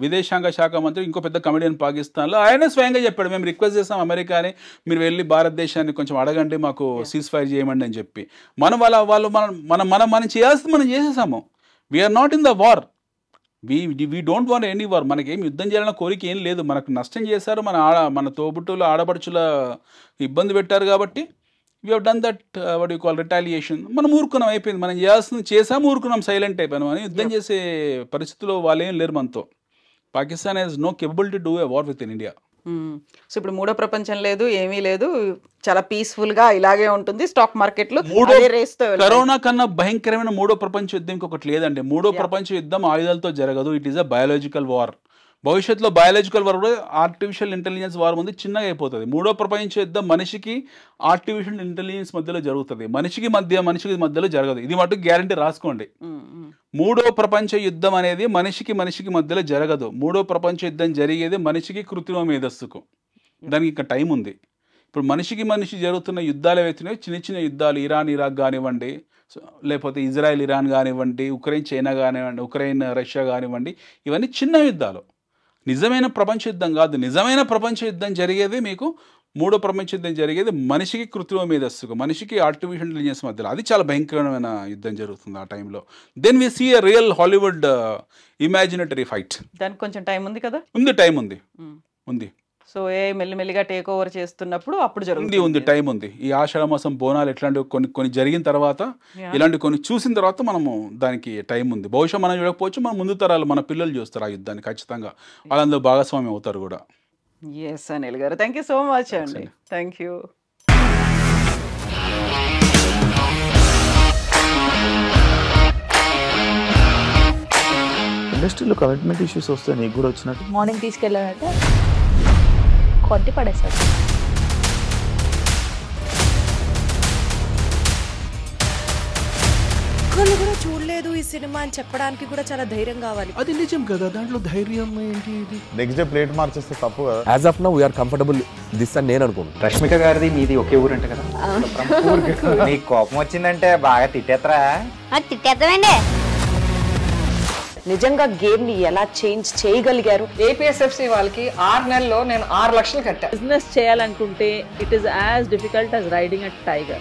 విదేశాంగ శాఖ మంత్రి, ఇంకో పెద్ద కమెడియన్ పాకిస్తాన్లో, ఆయనే స్వయంగా చెప్పాడు మేము రిక్వెస్ట్ చేస్తాం అమెరికాని, మీరు వెళ్ళి భారతదేశాన్ని కొంచెం అడగండి, మాకు సీజ్ ఫైర్ చేయమండి అని చెప్పి. మనం వాళ్ళు మనం చేయాల్సింది మనం చేసేసాము. We are not in the war, we don't want any war. మనకేం యుద్ధం చేయాలన్న కోరిక ఏం లేదు. మనకు నష్టం చేశారు, మన తోబుట్టుల ఆడపడుచుల ఇబ్బంది పెట్టారు కాబట్టి we have done that what you call retaliation. మనం ఊరుకున్నాం, అయిపోయింది. మనం చేయాల్సింది చేసాము, ఊరుకున్నాం, సైలెంట్ అయిపోయాం. అని యుద్ధం చేసే పరిస్థితిలో వాళ్ళేం లేరు మనతో. Pakistan has no capability to do a war with in India. So ఇప్పుడు మూడో ప్రపంచం లేదు, ఏమీ లేదు, చాలా పీస్ఫుల్ గా ఇలాగే ఉంటుంది. స్టాక్ మార్కెట్లు కరోనా కన్నా భయంకరమైన మూడో ప్రపంచ యుద్ధం ఇంకొకటి లేదండి. మూడో ప్రపంచ యుద్ధం ఆయుధాలతో జరగదు. It is a biological war. భవిష్యత్తులో బయాలజికల్ వార్ కూడా ఆర్టిఫిషియల్ ఇంటెలిజెన్స్ వార్ ముందు చిన్నగా అయిపోతుంది. మూడో ప్రపంచ యుద్ధం మనిషికి ఆర్టిఫిషియల్ ఇంటెలిజెన్స్ మధ్యలో జరుగుతుంది, మనిషికి మధ్యలో జరగదు. ఇది మటుకు గ్యారంటీ రాసుకోండి. మూడో ప్రపంచ యుద్ధం అనేది మనిషికి మధ్యలో జరగదు. మూడో ప్రపంచ యుద్ధం జరిగేది మనిషికి కృత్రిమ మేధస్సుకు. దానికి ఇంకా టైం ఉంది. ఇప్పుడు మనిషి జరుగుతున్న యుద్ధాలు ఏవైతున్నాయో చిన్న చిన్న యుద్ధాలు, ఇరాన్ ఇరాక్ కానివ్వండి, లేకపోతే ఇజ్రాయెల్ ఇరాన్ కానివ్వండి, ఉక్రెయిన్ చైనా కానివ్వండి, ఉక్రెయిన్ రష్యా కానివ్వండి, ఇవన్నీ చిన్న యుద్ధాలు. నిజమైన ప్రపంచ యుద్ధం కాదు. నిజమైన ప్రపంచ యుద్ధం జరిగేది మీకు మూడో ప్రపంచ యుద్ధం జరిగేది మనిషికి కృత్రిమ మేధస్సుకు, మనిషికి ఆర్టిఫిషియల్ ఇంటెలిజెన్స్ మధ్యలో. అది చాలా భయంకరమైన యుద్ధం జరుగుతుంది ఆ టైంలో. Then we see a real Hollywood imaginatory fight. దానికి కొంచెం టైం ఉంది కదా? టైం ఉంది. సో మెల్లిమెల్లిగా టేక్ ఓవర్ చేస్తున్నప్పుడు అప్పుడు జరుగుతుంది. ఉంది టైం ఉంది. ఈ ఆషాఢ మాసం బోనాలు ఇట్లాంటివి కొన్ని జరిగిన తర్వాత, ఇలాంటి కొన్ని చూసిన తర్వాత మనము దానికి టైం ఉంది. బహుశా మనం చూడకపోవచ్చు, మన ముందు తరాలు మన పిల్లలు చూస్తారు ఆ యుద్ధాన్ని ఖచ్చితంగా. వాళ్ళందరూ భాగస్వామ్యం అవుతారు కూడా. ఎస్ అనిల్ గారు, థ్యాంక్ యూ సో మచ్ అండి. Thank you. ఇండస్ట్రీలో కమిట్మెంట్ ఇష్యూస్ వస్తే నీకు కూడా వచ్చినట్టు? మార్నింగ్ తీసుకెళ్ళాలంటే కొట్టి పడేసాడు. ఒక్కళ్ళు కూడా చూడలేదు ఈ సినిమా అని చెప్పడానికి కూడా చాలా ధైర్యం కావాలి. అది నిజం కదా, దాంట్లో ధైర్యం ఏంటి? ఇది నెక్స్ట్ డే ప్లేట్ మార్చేస్తే తప్పు కదా. As of now we are comfortable this అని నేను అనుకుంటున్నాను. రష్మిక గారిది మీది ఒకే ఊరు అంటే కదా? నీకు కోపం వచ్చిందంటే బాగా తిట్టేత్తరా? తిట్టేద్దామండి. నిజంగా గేమ్ ని ఎలా చేంజ్ చేయగలిగారు? ఏపీఎస్ఎఫ్సి వాళ్ళకి 6 నెలల్లో నేను 6 లక్షలు కట్టా. బిజినెస్ చేయాలనుకుంటే it is as difficult as riding a tiger.